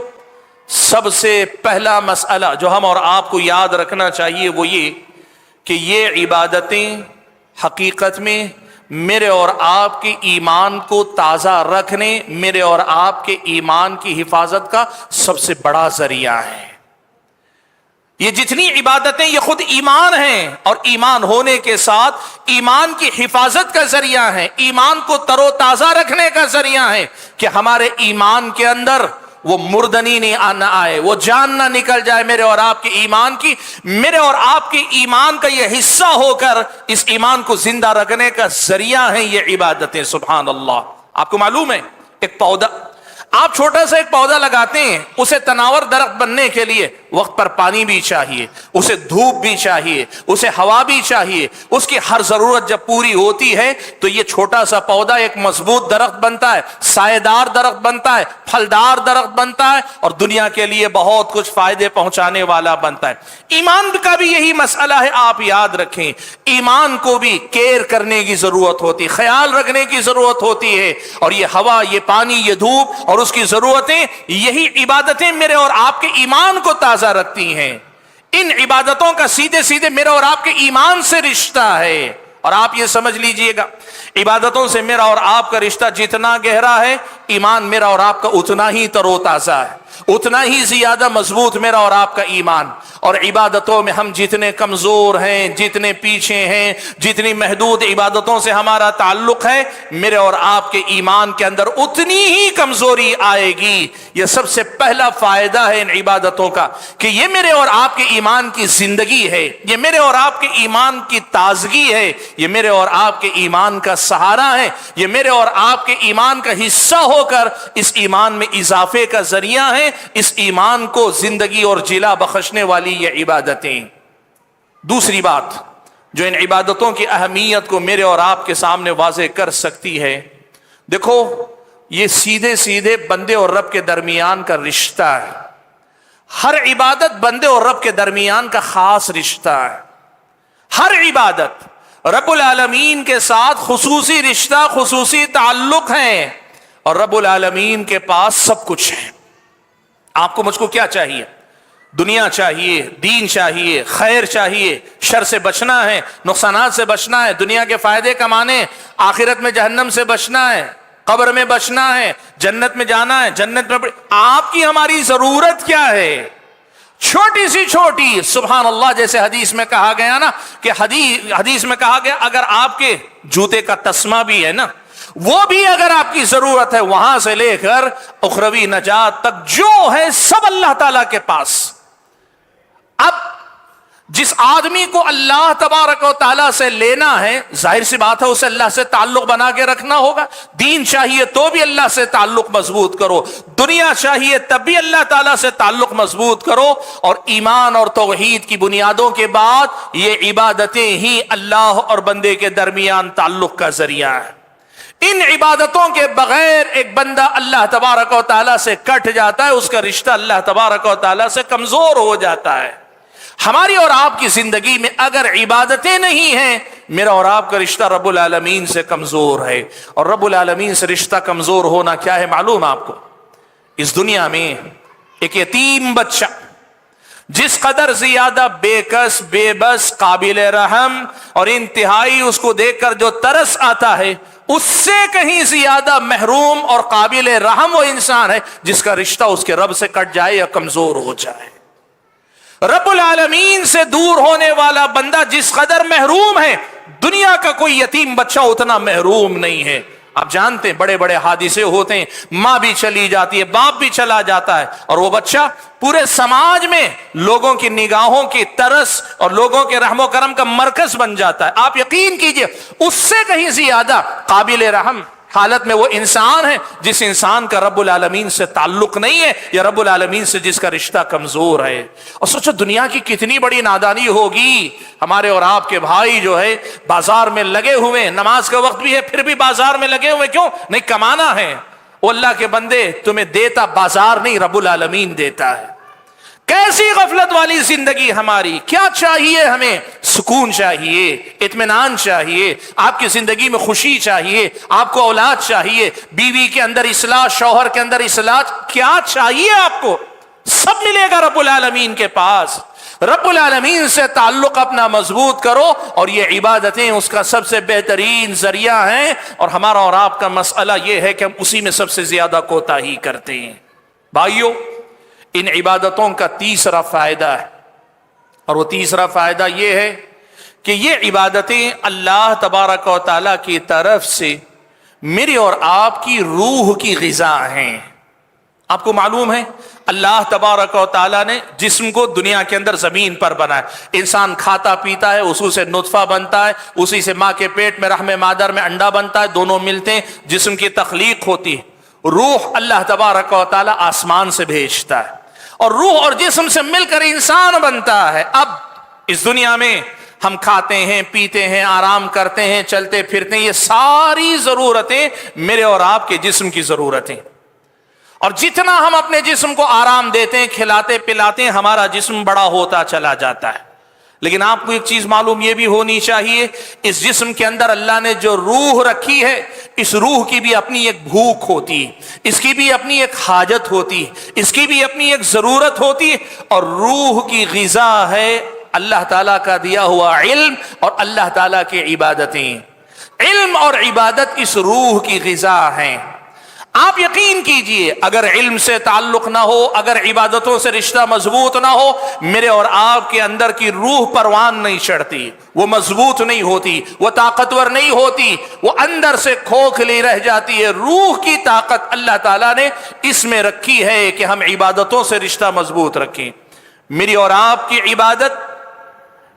سب سے پہلا مسئلہ جو ہم اور آپ کو یاد رکھنا چاہیے وہ یہ کہ یہ عبادتیں حقیقت میں میرے اور آپ کے ایمان کو تازہ رکھنے، میرے اور آپ کے ایمان کی حفاظت کا سب سے بڑا ذریعہ ہے۔ یہ جتنی عبادتیں یہ خود ایمان ہیں، اور ایمان ہونے کے ساتھ ایمان کی حفاظت کا ذریعہ ہے، ایمان کو تر و تازہ رکھنے کا ذریعہ ہے، کہ ہمارے ایمان کے اندر وہ مردنی نہیں نہ آئے، وہ جان نہ نکل جائے میرے اور آپ کے ایمان کی۔ میرے اور آپ کے ایمان کا یہ حصہ ہو کر اس ایمان کو زندہ رکھنے کا ذریعہ ہیں یہ عبادتیں۔ سبحان اللہ۔ آپ کو معلوم ہے، ایک پودا، آپ چھوٹا سا ایک پودا لگاتے ہیں، اسے تناور درخت بننے کے لیے وقت پر پانی بھی چاہیے، اسے دھوپ بھی چاہیے، اسے ہوا بھی چاہیے، اس کی ہر ضرورت جب پوری ہوتی ہے تو یہ چھوٹا سا پودا ایک مضبوط درخت بنتا ہے، سائے دار درخت بنتا ہے، پھلدار درخت بنتا ہے، اور دنیا کے لیے بہت کچھ فائدے پہنچانے والا بنتا ہے۔ ایمان کا بھی یہی مسئلہ ہے، آپ یاد رکھیں، ایمان کو بھی کیئر کرنے کی ضرورت ہوتی ہے، خیال رکھنے کی ضرورت ہوتی ہے، اور یہ ہوا، یہ پانی، یہ دھوپ اور اس کی ضرورتیں، یہی عبادتیں میرے اور آپ کے ایمان کو تازہ رکھتی ہیں۔ ان عبادتوں کا سیدھے سیدھے میرے اور آپ کے ایمان سے رشتہ ہے، اور آپ یہ سمجھ لیجئے گا، عبادتوں سے میرا اور آپ کا رشتہ جتنا گہرا ہے، ایمان میرا اور آپ کا اتنا ہی تر و تازہ ہے، اتنا ہی زیادہ مضبوط میرا اور آپ کا ایمان۔ اور عبادتوں میں ہم جتنے کمزور ہیں، جتنے پیچھے ہیں، جتنی محدود عبادتوں سے ہمارا تعلق ہے، میرے اور آپ کے ایمان کے اندر اتنی ہی کمزوری آئے گی۔ یہ سب سے پہلا فائدہ ہے ان عبادتوں کا، کہ یہ میرے اور آپ کے ایمان کی زندگی ہے، یہ میرے اور آپ کے ایمان کی تازگی ہے، یہ میرے اور آپ کے ایمان کا سہارا ہے، یہ میرے اور آپ کے ایمان کا حصہ ہو کر اس ایمان میں اضافے کا ذریعہ ہے، اس ایمان کو زندگی اور جلا بخشنے والی یہ عبادتیں۔ دوسری بات جو ان عبادتوں کی اہمیت کو میرے اور آپ کے سامنے واضح کر سکتی ہے، دیکھو، یہ سیدھے سیدھے بندے اور رب کے درمیان کا رشتہ ہے۔ ہر عبادت بندے اور رب کے درمیان کا خاص رشتہ ہے۔ ہر عبادت رب العالمین کے ساتھ خصوصی رشتہ، خصوصی تعلق ہے، اور رب العالمین کے پاس سب کچھ ہے۔ آپ کو مجھ کو کیا چاہیے؟ دنیا چاہیے، دین چاہیے، خیر چاہیے، شر سے بچنا ہے، نقصانات سے بچنا ہے، دنیا کے فائدے کمانے، آخرت میں جہنم سے بچنا ہے، قبر میں بچنا ہے، جنت میں جانا ہے، جنت میں آپ کی ہماری ضرورت کیا ہے؟ چھوٹی سی چھوٹی، سبحان اللہ، جیسے حدیث میں کہا گیا نا، کہ حدیث میں کہا گیا اگر آپ کے جوتے کا تسمہ بھی ہے نا، وہ بھی اگر آپ کی ضرورت ہے وہاں سے لے کر اخروی نجات تک جو ہے سب اللہ تعالی کے پاس۔ اب جس آدمی کو اللہ تبارک و تعالیٰ سے لینا ہے، ظاہر سی بات ہے اسے اللہ سے تعلق بنا کے رکھنا ہوگا۔ دین چاہیے تو بھی اللہ سے تعلق مضبوط کرو، دنیا چاہیے تب بھی اللہ تعالیٰ سے تعلق مضبوط کرو، اور ایمان اور توحید کی بنیادوں کے بعد یہ عبادتیں ہی اللہ اور بندے کے درمیان تعلق کا ذریعہ ہے۔ ان عبادتوں کے بغیر ایک بندہ اللہ تبارک و تعالیٰ سے کٹ جاتا ہے، اس کا رشتہ اللہ تبارک و تعالیٰ سے کمزور ہو جاتا ہے۔ ہماری اور آپ کی زندگی میں اگر عبادتیں نہیں ہیں، میرا اور آپ کا رشتہ رب العالمین سے کمزور ہے۔ اور رب العالمین سے رشتہ کمزور ہونا کیا ہے معلوم آپ کو؟ اس دنیا میں ایک یتیم بچہ جس قدر زیادہ بے کس، بے بس، قابل رحم اور انتہائی اس کو دیکھ کر جو ترس آتا ہے، اس سے کہیں زیادہ محروم اور قابل رحم وہ انسان ہے جس کا رشتہ اس کے رب سے کٹ جائے یا کمزور ہو جائے۔ رب العالمین سے دور ہونے والا بندہ جس قدر محروم ہے، دنیا کا کوئی یتیم بچہ اتنا محروم نہیں ہے۔ آپ جانتے ہیں بڑے بڑے حادثے ہوتے ہیں، ماں بھی چلی جاتی ہے، باپ بھی چلا جاتا ہے، اور وہ بچہ پورے سماج میں لوگوں کی نگاہوں کی ترس اور لوگوں کے رحم و کرم کا مرکز بن جاتا ہے۔ آپ یقین کیجئے اس سے کہیں زیادہ قابل رحم حالت میں وہ انسان ہے جس انسان کا رب العالمین سے تعلق نہیں ہے، یا رب العالمین سے جس کا رشتہ کمزور ہے۔ اور سوچو دنیا کی کتنی بڑی نادانی ہوگی، ہمارے اور آپ کے بھائی جو ہے بازار میں لگے ہوئے، نماز کا وقت بھی ہے پھر بھی بازار میں لگے ہوئے، کیوں؟ نہیں کمانا ہے۔ وہ اللہ کے بندے تمہیں دیتا بازار نہیں، رب العالمین دیتا ہے۔ کیسی غفلت والی زندگی ہماری! کیا چاہیے ہمیں؟ سکون چاہیے، اطمینان چاہیے، آپ کی زندگی میں خوشی چاہیے، آپ کو اولاد چاہیے، بیوی کے اندر اصلاح، شوہر کے اندر اصلاح، کیا چاہیے آپ کو؟ سب ملے گا رب العالمین کے پاس۔ رب العالمین سے تعلق اپنا مضبوط کرو، اور یہ عبادتیں اس کا سب سے بہترین ذریعہ ہیں۔ اور ہمارا اور آپ کا مسئلہ یہ ہے کہ ہم اسی میں سب سے زیادہ کوتاہی کرتے ہیں۔ بھائیو، ان عبادتوں کا تیسرا فائدہ ہے، اور وہ تیسرا فائدہ یہ ہے کہ یہ عبادتیں اللہ تبارک و تعالیٰ کی طرف سے میری اور آپ کی روح کی غذا ہیں۔ آپ کو معلوم ہے اللہ تبارک و تعالیٰ نے جسم کو دنیا کے اندر زمین پر بنایا، انسان کھاتا پیتا ہے، اسی سے نطفہ بنتا ہے، اسی سے ماں کے پیٹ میں رحم مادر میں انڈا بنتا ہے، دونوں ملتے ہیں، جسم کی تخلیق ہوتی ہے۔ روح اللہ تبارک و تعالیٰ آسمان سے بھیجتا ہے، اور روح اور جسم سے مل کر انسان بنتا ہے۔ اب اس دنیا میں ہم کھاتے ہیں، پیتے ہیں، آرام کرتے ہیں، چلتے پھرتے ہیں، یہ ساری ضرورتیں میرے اور آپ کے جسم کی ضرورتیں، اور جتنا ہم اپنے جسم کو آرام دیتے ہیں، کھلاتے پلاتے ہیں، ہمارا جسم بڑا ہوتا چلا جاتا ہے۔ لیکن آپ کو ایک چیز معلوم یہ بھی ہونی چاہیے، اس جسم کے اندر اللہ نے جو روح رکھی ہے، اس روح کی بھی اپنی ایک بھوک ہوتی، اس کی بھی اپنی ایک حاجت ہوتی، اس کی بھی اپنی ایک ضرورت ہوتی، اور روح کی غذا ہے اللہ تعالیٰ کا دیا ہوا علم اور اللہ تعالیٰ کی عبادتیں۔ علم اور عبادت اس روح کی غذا ہیں۔ آپ یقین کیجئے اگر علم سے تعلق نہ ہو، اگر عبادتوں سے رشتہ مضبوط نہ ہو، میرے اور آپ کے اندر کی روح پروان نہیں چڑھتی، وہ مضبوط نہیں ہوتی، وہ طاقتور نہیں ہوتی، وہ اندر سے کھوکھلی رہ جاتی ہے۔ روح کی طاقت اللہ تعالیٰ نے اس میں رکھی ہے کہ ہم عبادتوں سے رشتہ مضبوط رکھیں۔ میری اور آپ کی عبادت،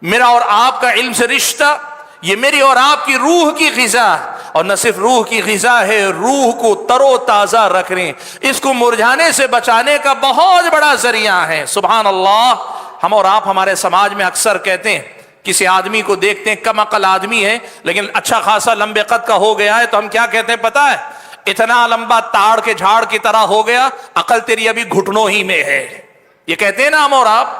میرا اور آپ کا علم سے رشتہ، یہ میری اور آپ کی روح کی غذا، اور نہ صرف روح کی غذا ہے، روح کو تر و تازہ رکھنے، اس کو مرجھانے سے بچانے کا بہت بڑا ذریعہ ہے۔ سبحان اللہ! ہم اور آپ ہمارے سماج میں اکثر کہتے ہیں، کسی آدمی کو دیکھتے ہیں کم عقل آدمی ہے لیکن اچھا خاصا لمبے قد کا ہو گیا ہے، تو ہم کیا کہتے ہیں پتہ ہے؟ اتنا لمبا تاڑ کے جھاڑ کی طرح ہو گیا، عقل تیری ابھی گھٹنوں ہی میں ہے۔ یہ کہتے ہیں نا ہم اور آپ۔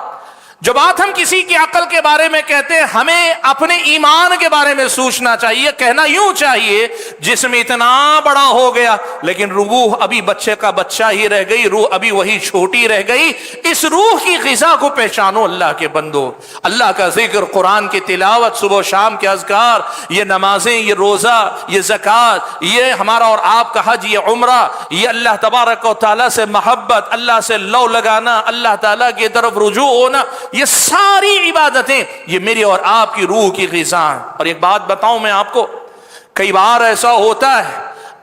جو بات ہم کسی کی عقل کے بارے میں کہتے ہیں، ہمیں اپنے ایمان کے بارے میں سوچنا چاہیے، کہنا یوں چاہیے جسم اتنا بڑا ہو گیا لیکن روح ابھی بچے کا بچہ ہی رہ گئی، روح ابھی وہی چھوٹی رہ گئی۔ اس روح کی غذا کو پہچانو اللہ کے بندو۔ اللہ کا ذکر، قرآن کی تلاوت، صبح و شام کے اذکار، یہ نمازیں، یہ روزہ، یہ زکوٰۃ، یہ ہمارا اور آپ کا حج، یہ عمرہ، یہ اللہ تبارک و تعالیٰ سے محبت، اللہ سے لو لگانا، اللہ تعالیٰ کی طرف رجوع ہونا، یہ ساری عبادتیں یہ میری اور آپ کی روح کی غذا ہیں۔ اور ایک بات بتاؤں میں آپ کو، کئی بار ایسا ہوتا ہے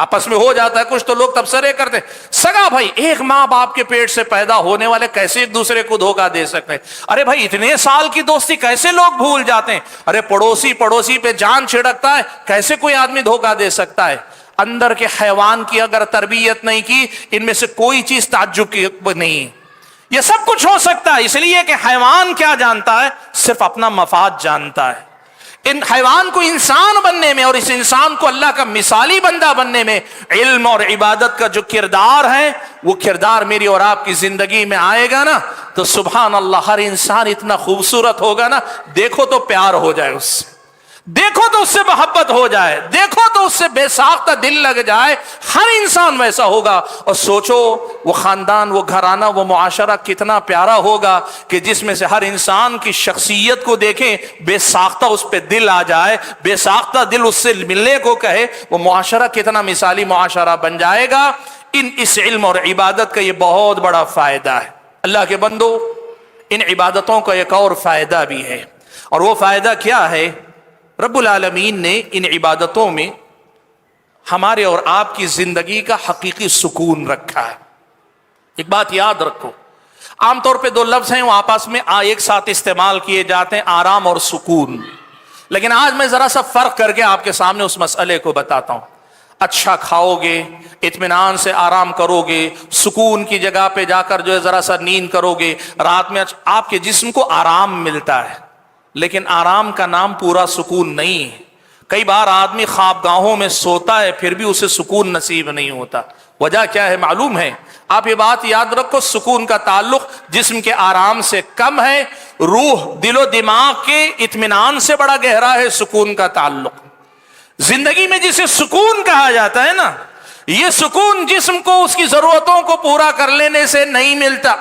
آپس میں ہو جاتا ہے کچھ تو لوگ تبصرے کرتے ہیں، سگا بھائی ایک ماں باپ کے پیٹ سے پیدا ہونے والے کیسے ایک دوسرے کو دھوکہ دے سکتے ہیں؟ ارے بھائی اتنے سال کی دوستی کیسے لوگ بھول جاتے ہیں؟ ارے پڑوسی پہ جان چھڑکتا ہے، کیسے کوئی آدمی دھوکہ دے سکتا ہے؟ اندر کے حیوان کی اگر تربیت نہیں کی، ان میں سے کوئی چیز تعجب کی نہیں، یہ سب کچھ ہو سکتا ہے، اس لیے کہ حیوان کیا جانتا ہے؟ صرف اپنا مفاد جانتا ہے۔ ان حیوان کو انسان بننے میں اور اس انسان کو اللہ کا مثالی بندہ بننے میں علم اور عبادت کا جو کردار ہے، وہ کردار میری اور آپ کی زندگی میں آئے گا نا تو سبحان اللہ، ہر انسان اتنا خوبصورت ہوگا نا، دیکھو تو پیار ہو جائے اس سے، دیکھو تو اس سے محبت ہو جائے، دیکھو تو اس سے بے ساختہ دل لگ جائے، ہر انسان ویسا ہوگا۔ اور سوچو وہ خاندان، وہ گھرانہ، وہ معاشرہ کتنا پیارا ہوگا کہ جس میں سے ہر انسان کی شخصیت کو دیکھیں، بے ساختہ اس پہ دل آ جائے، بے ساختہ دل اس سے ملنے کو کہے، وہ معاشرہ کتنا مثالی معاشرہ بن جائے گا۔ اس علم اور عبادت کا یہ بہت بڑا فائدہ ہے۔ اللہ کے بندو، ان عبادتوں کا ایک اور فائدہ بھی ہے، اور وہ فائدہ کیا ہے؟ رب العالمین نے ان عبادتوں میں ہمارے اور آپ کی زندگی کا حقیقی سکون رکھا ہے۔ ایک بات یاد رکھو، عام طور پہ دو لفظ ہیں وہ آپس میں ایک ساتھ استعمال کیے جاتے ہیں، آرام اور سکون، لیکن آج میں ذرا سا فرق کر کے آپ کے سامنے اس مسئلے کو بتاتا ہوں۔ اچھا کھاؤ گے، اطمینان سے آرام کرو گے، سکون کی جگہ پہ جا کر جو ہے ذرا سا نیند کرو گے، رات میں آپ کے جسم کو آرام ملتا ہے، لیکن آرام کا نام پورا سکون نہیں ہے۔ کئی بار آدمی خوابگاہوں میں سوتا ہے پھر بھی اسے سکون نصیب نہیں ہوتا۔ وجہ کیا ہے معلوم ہے؟ آپ یہ بات یاد رکھو، سکون کا تعلق جسم کے آرام سے کم ہے، روح دل و دماغ کے اطمینان سے بڑا گہرا ہے سکون کا تعلق۔ زندگی میں جسے سکون کہا جاتا ہے نا، یہ سکون جسم کو اس کی ضرورتوں کو پورا کر لینے سے نہیں ملتا۔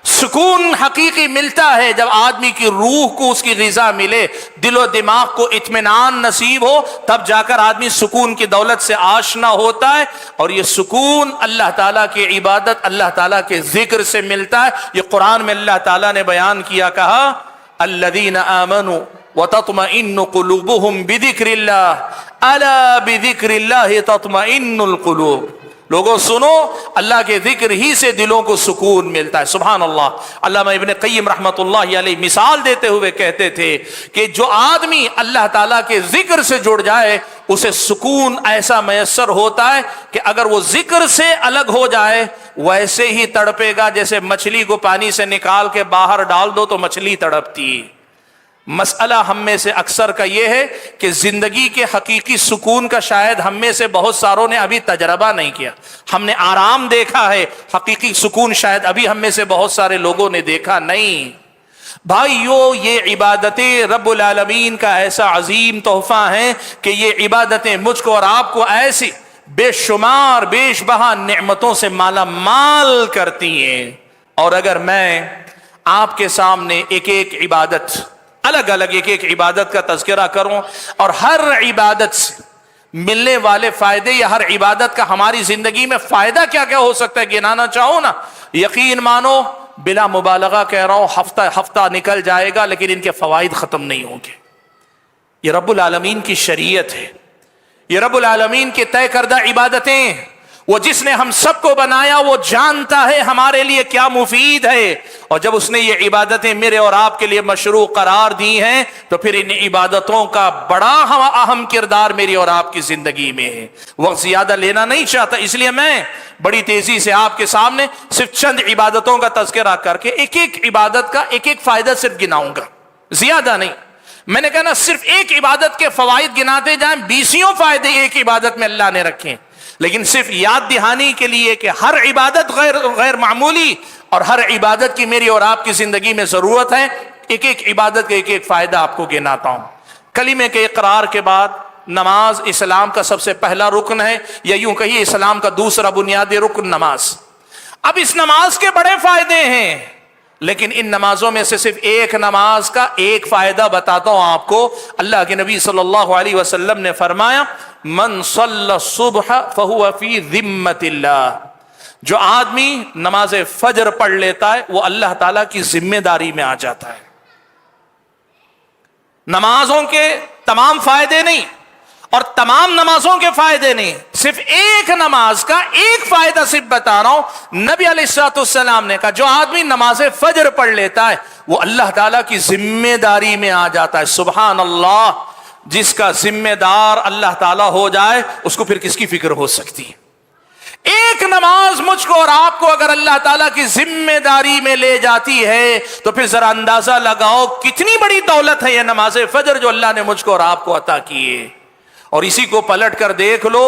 سکون حقیقی ملتا ہے جب آدمی کی روح کو اس کی غذا ملے، دل و دماغ کو اطمینان نصیب ہو، تب جا کر آدمی سکون کی دولت سے آشنا ہوتا ہے، اور یہ سکون اللہ تعالیٰ کی عبادت، اللہ تعالیٰ کے ذکر سے ملتا ہے۔ یہ قرآن میں اللہ تعالیٰ نے بیان کیا، کہا الذین آمنوا وتطمئن قلوبهم بذکر اللہ الا بذکر اللہ تطمئن القلوب۔ لوگوں سنو، اللہ کے ذکر ہی سے دلوں کو سکون ملتا ہے۔ سبحان اللہ۔ علامہ ابن قیم رحمۃ اللہ علیہ مثال دیتے ہوئے کہتے تھے کہ جو آدمی اللہ تعالیٰ کے ذکر سے جڑ جائے اسے سکون ایسا میسر ہوتا ہے کہ اگر وہ ذکر سے الگ ہو جائے ویسے ہی تڑپے گا جیسے مچھلی کو پانی سے نکال کے باہر ڈال دو تو مچھلی تڑپتی ہے۔ مسئلہ ہم میں سے اکثر کا یہ ہے کہ زندگی کے حقیقی سکون کا شاید ہم میں سے بہت ساروں نے ابھی تجربہ نہیں کیا۔ ہم نے آرام دیکھا ہے، حقیقی سکون شاید ابھی ہم میں سے بہت سارے لوگوں نے دیکھا نہیں۔ بھائیو، یہ عبادتیں رب العالمین کا ایسا عظیم تحفہ ہیں کہ یہ عبادتیں مجھ کو اور آپ کو ایسی بے شمار بیش بہا نعمتوں سے مالا مال کرتی ہیں۔ اور اگر میں آپ کے سامنے ایک ایک عبادت، الگ الگ ایک ایک عبادت کا تذکرہ کروں اور ہر عبادت سے ملنے والے فائدے یا ہر عبادت کا ہماری زندگی میں فائدہ کیا کیا ہو سکتا ہے گنانا چاہو نا، یقین مانو بلا مبالغہ کہہ رہا ہوں، ہفتہ نکل جائے گا لیکن ان کے فوائد ختم نہیں ہوں گے۔ یہ رب العالمین کی شریعت ہے، یہ رب العالمین کی طے کردہ عبادتیں۔ وہ جس نے ہم سب کو بنایا وہ جانتا ہے ہمارے لیے کیا مفید ہے، اور جب اس نے یہ عبادتیں میرے اور آپ کے لیے مشروع قرار دی ہیں تو پھر ان عبادتوں کا بڑا اہم کردار میری اور آپ کی زندگی میں ہے۔ وقت زیادہ لینا نہیں چاہتا، اس لیے میں بڑی تیزی سے آپ کے سامنے صرف چند عبادتوں کا تذکرہ کر کے ایک ایک عبادت کا ایک ایک فائدہ صرف گناؤں گا، زیادہ نہیں۔ میں نے کہا نا صرف ایک عبادت کے فوائد گناتے جائیں، 20 فائدے ایک عبادت میں اللہ نے رکھے، لیکن صرف یاد دہانی کے لیے کہ ہر عبادت غیر معمولی اور ہر عبادت کی میری اور آپ کی زندگی میں ضرورت ہے، ایک ایک عبادت کا ایک ایک فائدہ آپ کو گناتا ہوں۔ کلمے کے اقرار کے بعد نماز اسلام کا سب سے پہلا رکن ہے، یا یوں کہیے اسلام کا دوسرا بنیادی رکن نماز۔ اب اس نماز کے بڑے فائدے ہیں، لیکن ان نمازوں میں سے صرف ایک نماز کا ایک فائدہ بتاتا ہوں آپ کو۔ اللہ کے نبی صلی اللہ علیہ وسلم نے فرمایا من صلی الصبح فہو فی ذمۃ اللہ، جو آدمی نماز فجر پڑھ لیتا ہے وہ اللہ تعالیٰ کی ذمہ داری میں آ جاتا ہے۔ نمازوں کے تمام فائدے نہیں، اور تمام نمازوں کے فائدے نہیں، صرف ایک نماز کا ایک فائدہ صرف بتا رہا ہوں۔ نبی علیہ الصلوۃ والسلام نے کہا جو آدمی نماز فجر پڑھ لیتا ہے وہ اللہ تعالیٰ کی ذمہ داری میں آ جاتا ہے۔ سبحان اللہ، جس کا ذمہ دار اللہ تعالیٰ ہو جائے اس کو پھر کس کی فکر ہو سکتی ہے؟ ایک نماز مجھ کو اور آپ کو اگر اللہ تعالیٰ کی ذمہ داری میں لے جاتی ہے تو پھر ذرا اندازہ لگاؤ کتنی بڑی دولت ہے یہ نماز فجر جو اللہ نے مجھ کو اور آپ کو عطا کی ہے۔ اور اسی کو پلٹ کر دیکھ لو،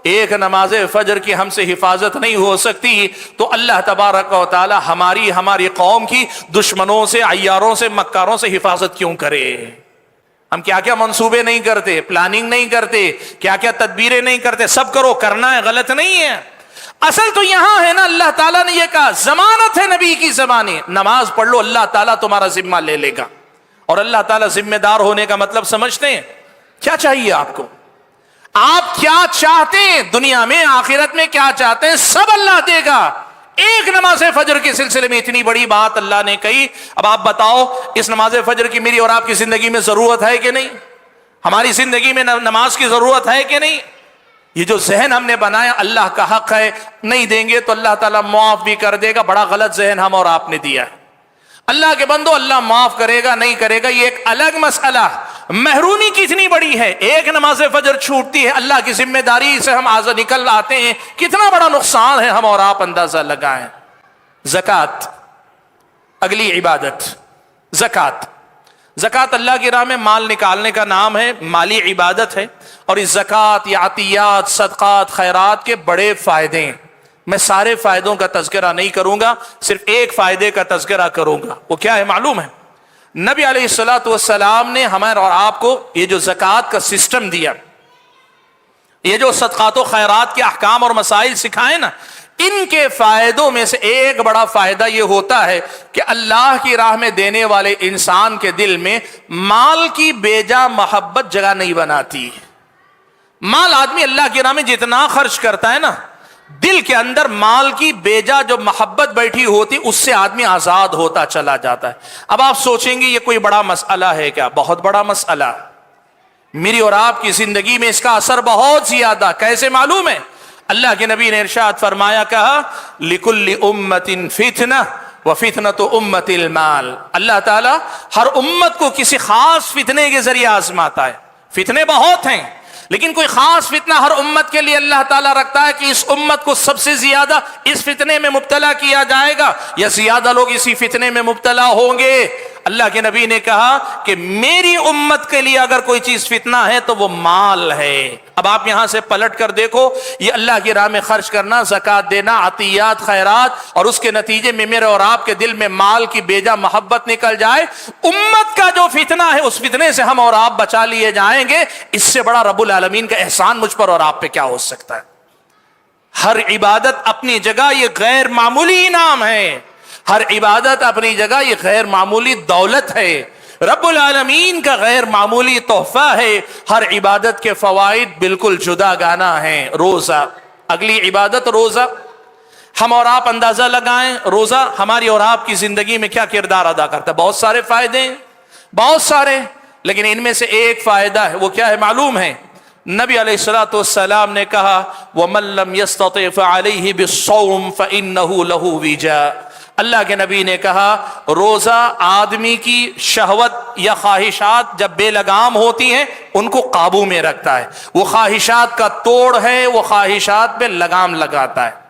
ایک نماز فجر کی ہم سے حفاظت نہیں ہو سکتی تو اللہ تبارک و تعالی ہماری قوم کی دشمنوں سے، عیاروں سے، مکاروں سے حفاظت کیوں کرے؟ ہم کیا کیا منصوبے نہیں کرتے، پلاننگ نہیں کرتے، کیا کیا تدبیریں نہیں کرتے، سب کرو، کرنا ہے، غلط نہیں ہے۔ اصل تو یہاں ہے نا، اللہ تعالیٰ نے یہ کہا، ضمانت ہے نبی کی زبانی، نماز پڑھ لو، اللہ تعالیٰ تمہارا ذمہ لے لے گا۔ اور اللہ تعالیٰ ذمہ دار ہونے کا مطلب سمجھتے ہیں؟ کیا چاہیے آپ کو؟ آپ کیا چاہتے ہیں دنیا میں، آخرت میں کیا چاہتے ہیں، سب اللہ دے گا۔ ایک نماز فجر کے سلسلے میں اتنی بڑی بات اللہ نے کہی، اب آپ بتاؤ اس نماز فجر کی میری اور آپ کی زندگی میں ضرورت ہے کہ نہیں؟ ہماری زندگی میں نماز کی ضرورت ہے کہ نہیں؟ یہ جو ذہن ہم نے بنایا اللہ کا حق ہے، نہیں دیں گے تو اللہ تعالیٰ معاف بھی کر دے گا، بڑا غلط ذہن ہم اور آپ نے دیا ہے۔ اللہ کے بندو، اللہ معاف کرے گا نہیں کرے گا یہ ایک الگ مسئلہ۔ محرومی کتنی بڑی ہے، ایک نماز فجر چھوٹتی ہے، اللہ کی ذمہ داری سے ہم آزاد نکل آتے ہیں، کتنا بڑا نقصان ہے ہم اور آپ اندازہ لگائیں۔ زکوٰۃ، اگلی عبادت زکوٰۃ۔ زکوٰۃ اللہ کی راہ میں مال نکالنے کا نام ہے، مالی عبادت ہے، اور اس زکوٰۃ یا عطیات، صدقات، خیرات کے بڑے فائدے ہیں۔ میں سارے فائدوں کا تذکرہ نہیں کروں گا، صرف ایک فائدے کا تذکرہ کروں گا۔ وہ کیا ہے معلوم ہے؟ نبی علیہ الصلوۃ والسلام نے ہمارے اور آپ کو یہ جو زکوٰۃ کا سسٹم دیا، یہ جو صدقات و خیرات کے احکام اور مسائل سکھائے نا، ان کے فائدوں میں سے ایک بڑا فائدہ یہ ہوتا ہے کہ اللہ کی راہ میں دینے والے انسان کے دل میں مال کی بیجا محبت جگہ نہیں بناتی۔ مال آدمی اللہ کی راہ میں جتنا خرچ کرتا ہے نا، دل کے اندر مال کی بیجا جو محبت بیٹھی ہوتی اس سے آدمی آزاد ہوتا چلا جاتا ہے۔ اب آپ سوچیں گے یہ کوئی بڑا مسئلہ ہے کیا؟ بہت بڑا مسئلہ، میری اور آپ کی زندگی میں اس کا اثر بہت زیادہ۔ کیسے معلوم ہے؟ اللہ کے نبی نے ارشاد فرمایا، کہا لِكُلِّ أُمَّةٍ فِتْنَةٌ وَفِتْنَةُ أُمَّةِ الْمَالِ۔ اللہ تعالیٰ ہر امت کو کسی خاص فتنے کے ذریعے آزماتا ہے۔ فتنے بہت ہیں لیکن کوئی خاص فتنہ ہر امت کے لیے اللہ تعالیٰ رکھتا ہے کہ اس امت کو سب سے زیادہ اس فتنے میں مبتلا کیا جائے گا یا زیادہ لوگ اسی فتنے میں مبتلا ہوں گے۔ اللہ کے نبی نے کہا کہ میری امت کے لیے اگر کوئی چیز فتنہ ہے تو وہ مال ہے۔ اب آپ یہاں سے پلٹ کر دیکھو، یہ اللہ کی راہ میں خرچ کرنا، زکوٰۃ دینا، عطیات، خیرات، اور اس کے نتیجے میں میرے اور آپ کے دل میں مال کی بیجا محبت نکل جائے، امت کا جو فتنہ ہے اس فتنے سے ہم اور آپ بچا لیے جائیں گے۔ اس سے بڑا رب العالمین کا احسان مجھ پر اور آپ پہ کیا ہو سکتا ہے؟ ہر عبادت اپنی جگہ یہ غیر معمولی انعام ہے، ہر عبادت اپنی جگہ یہ غیر معمولی دولت ہے، رب العالمین کا غیر معمولی تحفہ ہے۔ ہر عبادت کے فوائد بالکل جدا گانا ہیں۔ روزہ، اگلی عبادت روزہ۔ ہم اور آپ اندازہ لگائیں روزہ ہماری اور آپ کی زندگی میں کیا کردار ادا کرتا ہے؟ بہت سارے فائدے ہیں، بہت سارے، لیکن ان میں سے ایک فائدہ ہے، وہ کیا ہے معلوم ہے؟ نبی علیہ الصلوۃ والسلام نے کہا وَمَن لَّمْ يَسْتَطِعْ فَعَلَيْهِ بِالصَّوْمِ فَإِنَّهُ لَهُ وِجَاءٌ۔ اللہ کے نبی نے کہا روزہ آدمی کی شہوت یا خواہشات جب بے لگام ہوتی ہیں ان کو قابو میں رکھتا ہے، وہ خواہشات کا توڑ ہے، وہ خواہشات پہ لگام لگاتا ہے۔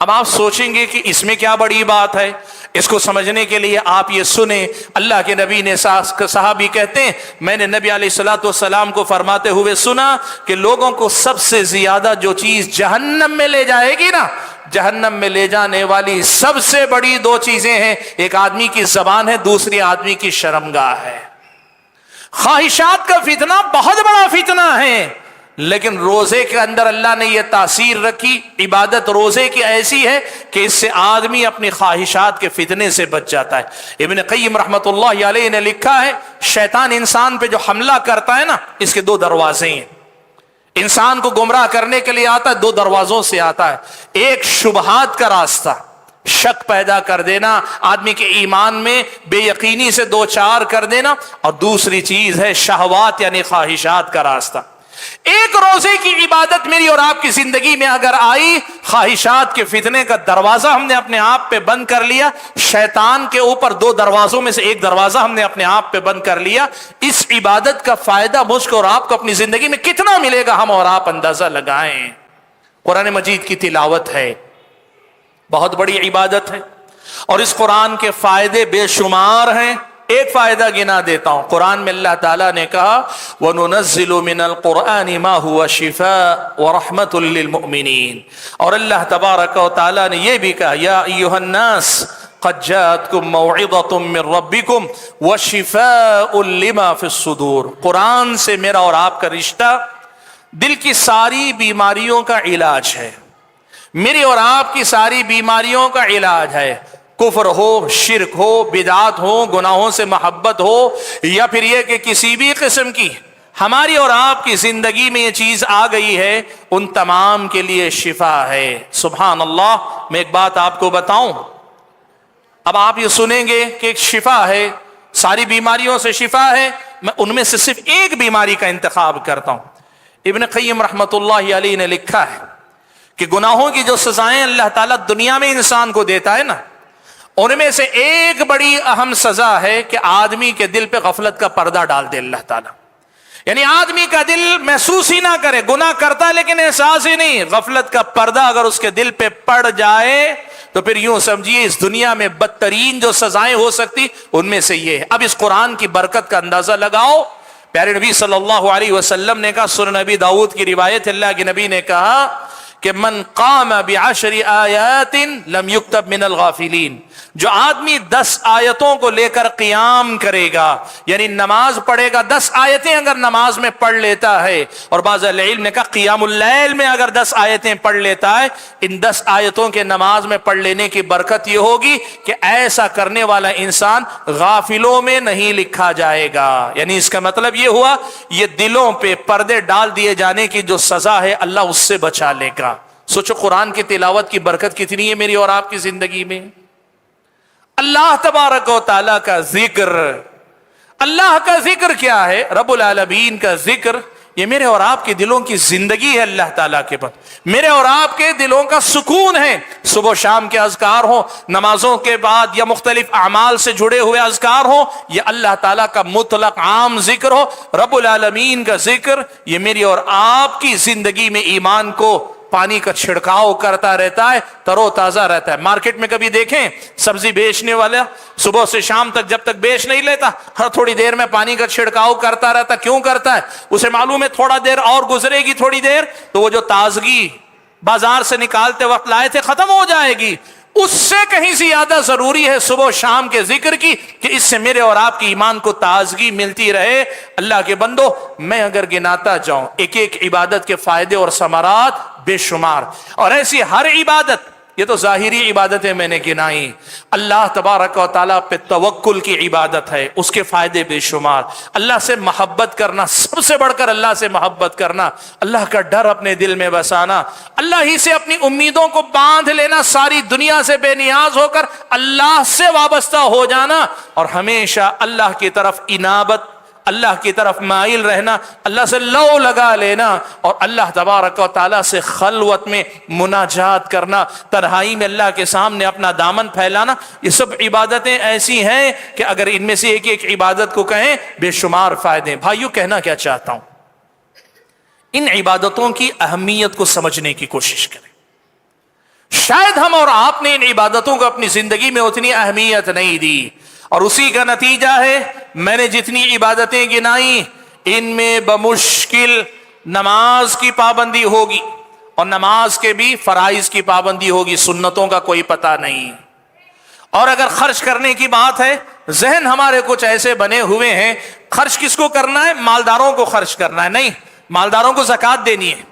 اب آپ سوچیں گے کہ اس میں کیا بڑی بات ہے؟ اس کو سمجھنے کے لیے آپ یہ سنیں، اللہ کے نبی نے، صحابی کہتے ہیں میں نے نبی علیہ الصلوۃ والسلام کو فرماتے ہوئے سنا کہ لوگوں کو سب سے زیادہ جو چیز جہنم میں لے جائے گی نا، جہنم میں لے جانے والی سب سے بڑی دو چیزیں ہیں، ایک آدمی کی زبان ہے، دوسری آدمی کی شرمگاہ ہے۔ خواہشات کا فتنہ بہت بڑا فتنہ ہے، لیکن روزے کے اندر اللہ نے یہ تاثیر رکھی، عبادت روزے کی ایسی ہے کہ اس سے آدمی اپنی خواہشات کے فتنے سے بچ جاتا ہے۔ ابن قیم رحمۃ اللہ علیہ نے لکھا ہے شیطان انسان پہ جو حملہ کرتا ہے نا، اس کے دو دروازے ہیں۔ انسان کو گمراہ کرنے کے لیے آتا ہے، دو دروازوں سے آتا ہے، ایک شبہات کا راستہ، شک پیدا کر دینا، آدمی کے ایمان میں بے یقینی سے دو چار کر دینا، اور دوسری چیز ہے شہوات یعنی خواہشات کا راستہ۔ ایک روزے کی عبادت میری اور آپ کی زندگی میں اگر آئی، خواہشات کے فتنے کا دروازہ ہم نے اپنے آپ پہ بند کر لیا، شیطان کے اوپر 2 دروازوں میں سے ایک دروازہ ہم نے اپنے آپ پہ بند کر لیا، اس عبادت کا فائدہ مجھ کو اور آپ کو اپنی زندگی میں کتنا ملے گا ہم اور آپ اندازہ لگائیں۔ قرآن مجید کی تلاوت ہے، بہت بڑی عبادت ہے، اور اس قرآن کے فائدے بے شمار ہیں۔ ایک فائدہ گنا دیتا ہوں، قرآن میں اللہ تعالیٰ نے کہا وَنُنَزِّلُ مِنَ الْقُرْآنِ مَا هُوَ شِفَاءٌ وَرَحْمَةٌ لِّلْمُؤْمِنِينَ، اور اللہ تبارک و تعالیٰ نے یہ بھی کہا یا ایھا الناس قد جاءتکم موعظۃ من ربکم وشفاء لما فی الصدور۔ قرآن سے میرا اور آپ کا رشتہ دل کی ساری بیماریوں کا علاج ہے، میری اور آپ کی ساری بیماریوں کا علاج ہے، کفر ہو، شرک ہو، بدعات ہو، گناہوں سے محبت ہو، یا پھر یہ کہ کسی بھی قسم کی ہماری اور آپ کی زندگی میں یہ چیز آ گئی ہے، ان تمام کے لیے شفا ہے۔ سبحان اللہ۔ میں ایک بات آپ کو بتاؤں، اب آپ یہ سنیں گے کہ ایک شفا ہے، ساری بیماریوں سے شفا ہے، میں ان میں سے صرف ایک بیماری کا انتخاب کرتا ہوں۔ ابن قیم رحمۃ اللہ علیہ نے لکھا ہے کہ گناہوں کی جو سزائیں اللہ تعالیٰ دنیا میں انسان کو دیتا ہے نا، ان میں سے ایک بڑی اہم سزا ہے کہ آدمی کے دل پہ غفلت کا پردہ ڈال دے اللہ تعالیٰ، یعنی آدمی کا دل محسوس ہی نہ کرے، گناہ کرتا ہے لیکن احساس ہی نہیں۔ غفلت کا پردہ اگر اس کے دل پہ پڑ جائے تو پھر یوں سمجھیے اس دنیا میں بدترین جو سزائیں ہو سکتی ان میں سے یہ ہے۔ اب اس قرآن کی برکت کا اندازہ لگاؤ۔ پیارے نبی صلی اللہ علیہ وسلم نے کہا، سنن نبی داؤد کی روایت، اللہ کے نبی نے کہا کہ من قام بعشر آیات لم یکتب من الغافلین، جو آدمی 10 آیتوں کو لے کر قیام کرے گا، یعنی نماز پڑھے گا، 10 آیتیں اگر نماز میں پڑھ لیتا ہے، اور بعض اہل علم نے کہا قیام اللیل میں اگر 10 آیتیں پڑھ لیتا ہے، ان 10 آیتوں کے نماز میں پڑھ لینے کی برکت یہ ہوگی کہ ایسا کرنے والا انسان غافلوں میں نہیں لکھا جائے گا۔ یعنی اس کا مطلب یہ ہوا یہ دلوں پہ پردے ڈال دیے جانے کی جو سزا ہے اللہ اس سے بچا لے گا۔ سوچو قرآن کی تلاوت کی برکت کتنی ہے میری اور آپ کی زندگی میں۔ اللہ تبارک و تعالیٰ کا ذکر، اللہ کا ذکر کیا ہے؟ رب العالمین کا ذکر، یہ میرے اور آپ کے دلوں کی زندگی ہے اللہ تعالیٰ کے پاس، میرے اور آپ کے دلوں کا سکون ہے۔ صبح و شام کے اذکار ہوں، نمازوں کے بعد یا مختلف اعمال سے جڑے ہوئے اذکار ہوں، یہ اللہ تعالیٰ کا مطلق عام ذکر ہو، رب العالمین کا ذکر، یہ میری اور آپ کی زندگی میں ایمان کو پانی کا چھڑکاؤ کرتا رہتا ہے، ترو تازہ رہتا ہے۔ مارکیٹ میں کبھی دیکھیں سبزی بیچنے والا صبح سے شام تک جب تک بیچ نہیں لیتا، ہر تھوڑی دیر میں پانی کا چھڑکاؤ کرتا رہتا۔ کیوں کرتا ہے؟ اسے معلوم ہے تھوڑا دیر اور گزرے گی، تھوڑی دیر تو وہ جو تازگی بازار سے نکالتے وقت لائے تھے ختم ہو جائے گی۔ اس سے کہیں زیادہ ضروری ہے صبح و شام کے ذکر کی کہ اس سے میرے اور آپ کی ایمان کو تازگی ملتی رہے۔ اللہ کے بندو، میں اگر گناتا جاؤں ایک ایک عبادت کے فائدے اور ثمرات بے شمار، اور ایسی ہر عبادت، یہ تو ظاہری عبادتیں میں نے گنائی، اللہ تبارک و تعالیٰ پہ توکل کی عبادت ہے، اس کے فائدے بے شمار۔ اللہ سے محبت کرنا، سب سے بڑھ کر اللہ سے محبت کرنا، اللہ کا ڈر اپنے دل میں بسانا، اللہ ہی سے اپنی امیدوں کو باندھ لینا، ساری دنیا سے بے نیاز ہو کر اللہ سے وابستہ ہو جانا، اور ہمیشہ اللہ کی طرف انابت، اللہ کی طرف مائل رہنا، اللہ سے لو لگا لینا، اور اللہ تبارک و تعالیٰ سے خلوت میں مناجات کرنا، تنہائی میں اللہ کے سامنے اپنا دامن پھیلانا، یہ سب عبادتیں ایسی ہیں کہ اگر ان میں سے ایک ایک عبادت کو کہیں بے شمار فائدے۔ بھائیو، کہنا کیا چاہتا ہوں، ان عبادتوں کی اہمیت کو سمجھنے کی کوشش کریں۔ شاید ہم اور آپ نے ان عبادتوں کو اپنی زندگی میں اتنی اہمیت نہیں دی، اور اسی کا نتیجہ ہے میں نے جتنی عبادتیں گنائی ان میں بمشکل نماز کی پابندی ہوگی، اور نماز کے بھی فرائض کی پابندی ہوگی، سنتوں کا کوئی پتہ نہیں۔ اور اگر خرچ کرنے کی بات ہے، ذہن ہمارے کچھ ایسے بنے ہوئے ہیں، خرچ کس کو کرنا ہے؟ مالداروں کو خرچ کرنا ہے، نہیں، مالداروں کو زکوٰۃ دینی ہے۔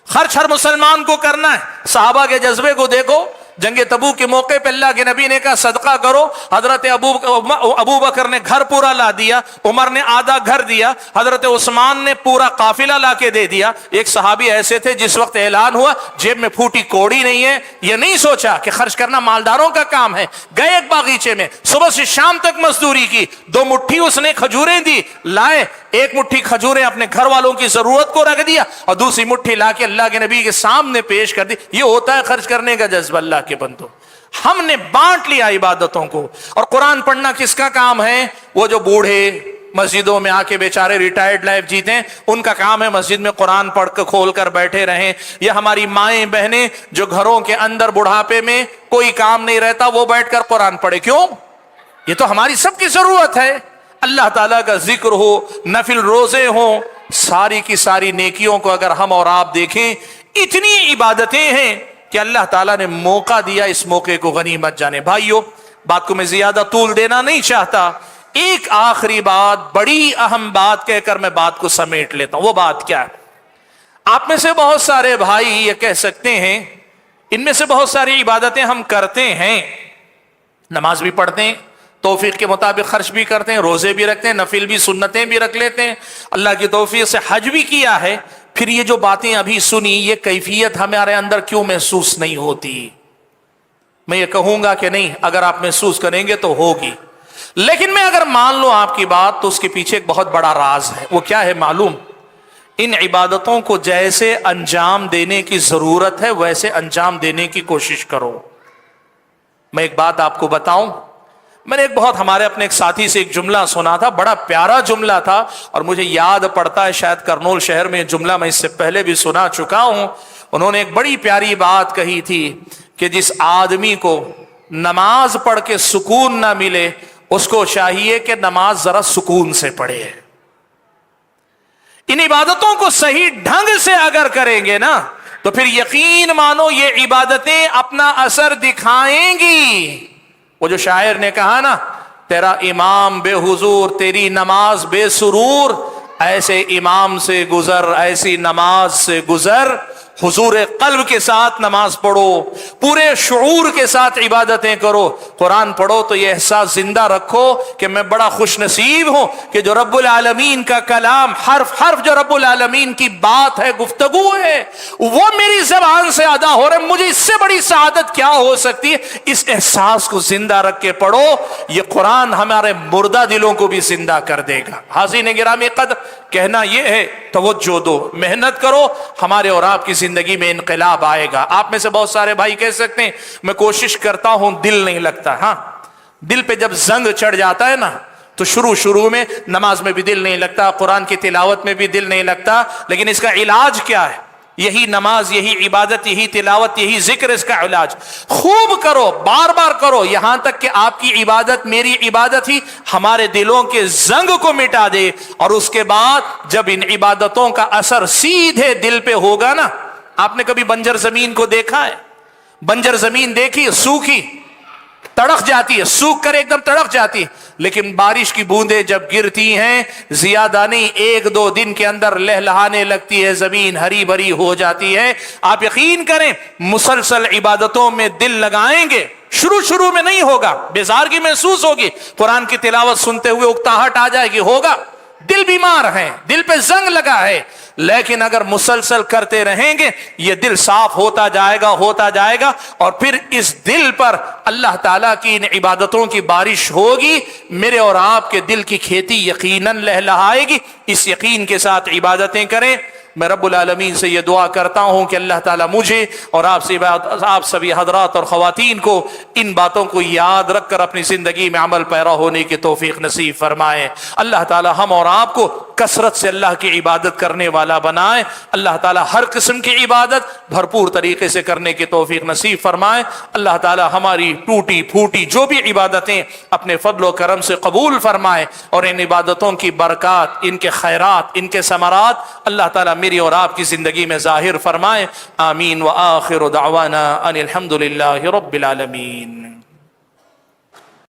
خرچ ہر مسلمان کو کرنا ہے۔ صحابہ کے جذبے کو دیکھو، جنگ تبوک کے موقع پہ اللہ کے نبی نے کہا صدقہ کرو، حضرت ابو بکر نے گھر پورا لا دیا، عمر نے آدھا گھر دیا، حضرت عثمان نے پورا قافلہ لا کے دے دیا۔ ایک صحابی ایسے تھے جس وقت اعلان ہوا جیب میں پھوٹی کوڑی نہیں ہے، یہ نہیں سوچا کہ خرچ کرنا مالداروں کا کام ہے، گئے ایک باغیچے میں، صبح سے شام تک مزدوری کی، 2 مٹھی اس نے کھجوریں دی، لائے، ایک مٹھی کھجوریں اپنے گھر والوں کی ضرورت کو رکھ دیا اور دوسری مٹھی لا کے اللہ کے نبی کے سامنے پیش کر دی. یہ ہوتا ہے خرچ کرنے کا جذبہ اللہ کے بندوں. ہم نے بانٹ لیا عبادتوں کو. اور قرآن پڑھنا کس کا کام ہے؟ وہ جو بوڑھے مسجدوں میں آ کے بیچارے ریٹائرڈ لائف جیتے ہیں, ان کا کام ہے مسجد میں قرآن پڑھ کے کھول کر بیٹھے رہیں. یا ہماری مائیں بہنیں جو گھروں کے اندر بڑھاپے میں کوئی کام نہیں رہتا, وہ بیٹھ کر قرآن پڑھے. کیوں؟ یہ تو ہماری سب کی ضرورت ہے. اللہ تعالیٰ کا ذکر ہو, نفل روزے ہوں, ساری کی ساری نیکیوں کو اگر ہم اور آپ دیکھیں, اتنی عبادتیں ہیں کہ اللہ تعالیٰ نے موقع دیا, اس موقع کو غنیمت جانے. بھائیو, بات کو میں زیادہ طول دینا نہیں چاہتا. ایک آخری بات, بڑی اہم بات کہہ کر میں بات کو سمیٹ لیتا ہوں. وہ بات کیا ہے؟ آپ میں سے بہت سارے بھائی یہ کہہ سکتے ہیں ان میں سے بہت ساری عبادتیں ہم کرتے ہیں, نماز بھی پڑھتے ہیں, توفیق کے مطابق خرچ بھی کرتے ہیں, روزے بھی رکھتے ہیں, نفل بھی سنتیں بھی رکھ لیتے ہیں, اللہ کی توفیق سے حج بھی کیا ہے. پھر یہ جو باتیں ابھی سنی, یہ کیفیت ہمارے اندر کیوں محسوس نہیں ہوتی؟ میں یہ کہوں گا کہ نہیں, اگر آپ محسوس کریں گے تو ہوگی. لیکن میں اگر مان لوں آپ کی بات, تو اس کے پیچھے ایک بہت بڑا راز ہے. وہ کیا ہے معلوم؟ ان عبادتوں کو جیسے انجام دینے کی ضرورت ہے ویسے انجام دینے کی کوشش کرو. میں ایک بات آپ کو بتاؤں, میں نے ایک بہت ہمارے اپنے ایک ساتھی سے ایک جملہ سنا تھا, بڑا پیارا جملہ تھا, اور مجھے یاد پڑتا ہے شاید کرنول شہر میں جملہ میں اس سے پہلے بھی سنا چکا ہوں. انہوں نے ایک بڑی پیاری بات کہی تھی کہ جس آدمی کو نماز پڑھ کے سکون نہ ملے, اس کو چاہیے کہ نماز ذرا سکون سے پڑھے. ان عبادتوں کو صحیح ڈھنگ سے اگر کریں گے نا, تو پھر یقین مانو یہ عبادتیں اپنا اثر دکھائیں گی. وہ جو شاعر نے کہا نا, تیرا امام بے حضور تیری نماز بے سرور, ایسے امام سے گزر ایسی نماز سے گزر. حضور قلب کے ساتھ نماز پڑھو, پورے شعور کے ساتھ عبادتیں کرو. قرآن پڑھو تو یہ احساس زندہ رکھو کہ میں بڑا خوش نصیب ہوں کہ جو رب العالمین کا کلام, حرف حرف جو رب العالمین کی بات ہے, گفتگو ہے, وہ میری زبان سے ادا ہو رہا ہے. مجھے اس سے بڑی سعادت کیا ہو سکتی ہے؟ اس احساس کو زندہ رکھ کے پڑھو. یہ قرآن ہمارے مردہ دلوں کو بھی زندہ کر دے گا. حاضرین گرامی قدر, کہنا یہ ہے توجہ دو, محنت کرو, ہمارے اور آپ کی زندگی میں انقلاب آئے گا. آپ میں سے بہت سارے بھائی کہہ سکتے ہیں میں کوشش کرتا ہوں, دل نہیں لگتا. ہاں, دل پہ جب زنگ چڑھ جاتا ہے نا, تو شروع میں نماز میں بھی دل نہیں لگتا, قرآن کی تلاوت میں بھی دل نہیں لگتا. لیکن اس کا علاج کیا ہے؟ یہی نماز, یہی عبادت, یہی تلاوت, یہی ذکر. اس کا علاج خوب کرو, بار بار کرو, یہاں تک کہ آپ کی عبادت میری عبادت ہی ہمارے دلوں کے زنگ کو مٹا دے. اور اس کے بعد جب ان عبادتوں کا اثر سیدھے دل پہ ہوگا نا, آپ نے کبھی بنجر زمین کو دیکھا ہے؟ بنجر زمین دیکھی, سوکھی, تڑک جاتی ہے, سوکھ کر ایک دم تڑک جاتی ہے. لیکن بارش کی بوندیں جب گرتی ہیں, زیادہ نہیں 1-2 دن کے اندر لہلہانے لگتی ہے, زمین ہری بھری ہو جاتی ہے. آپ یقین کریں, مسلسل عبادتوں میں دل لگائیں گے, شروع میں نہیں ہوگا, بیزارگی محسوس ہوگی, قرآن کی تلاوت سنتے ہوئے اکتاہٹ آ جائے گی, ہوگا, دل بیمار ہے, دل پہ زنگ لگا ہے. لیکن اگر مسلسل کرتے رہیں گے, یہ دل صاف ہوتا جائے گا, اور پھر اس دل پر اللہ تعالیٰ کی ان عبادتوں کی بارش ہوگی. میرے اور آپ کے دل کی کھیتی یقیناً لہلہائے گی. اس یقین کے ساتھ عبادتیں کریں. میں رب العالمین سے یہ دعا کرتا ہوں کہ اللہ تعالیٰ مجھے اور آپ سبھی حضرات اور خواتین کو ان باتوں کو یاد رکھ کر اپنی زندگی میں عمل پیرا ہونے کی توفیق نصیب فرمائے. اللہ تعالیٰ ہم اور آپ کو کثرت سے اللہ کی عبادت کرنے والا بنائے. اللہ تعالیٰ ہر قسم کی عبادت بھرپور طریقے سے کرنے کی توفیق نصیب فرمائے. اللہ تعالیٰ ہماری ٹوٹی پھوٹی جو بھی عبادتیں اپنے فضل و کرم سے قبول فرمائے, اور ان عبادتوں کی برکات, ان کے خیرات, ان کے ثمرات اللہ تعالیٰ میری اور آپ کی زندگی میں ظاہر فرمائے. آمین. وآخر دعوانا ان الحمد للہ رب العالمین.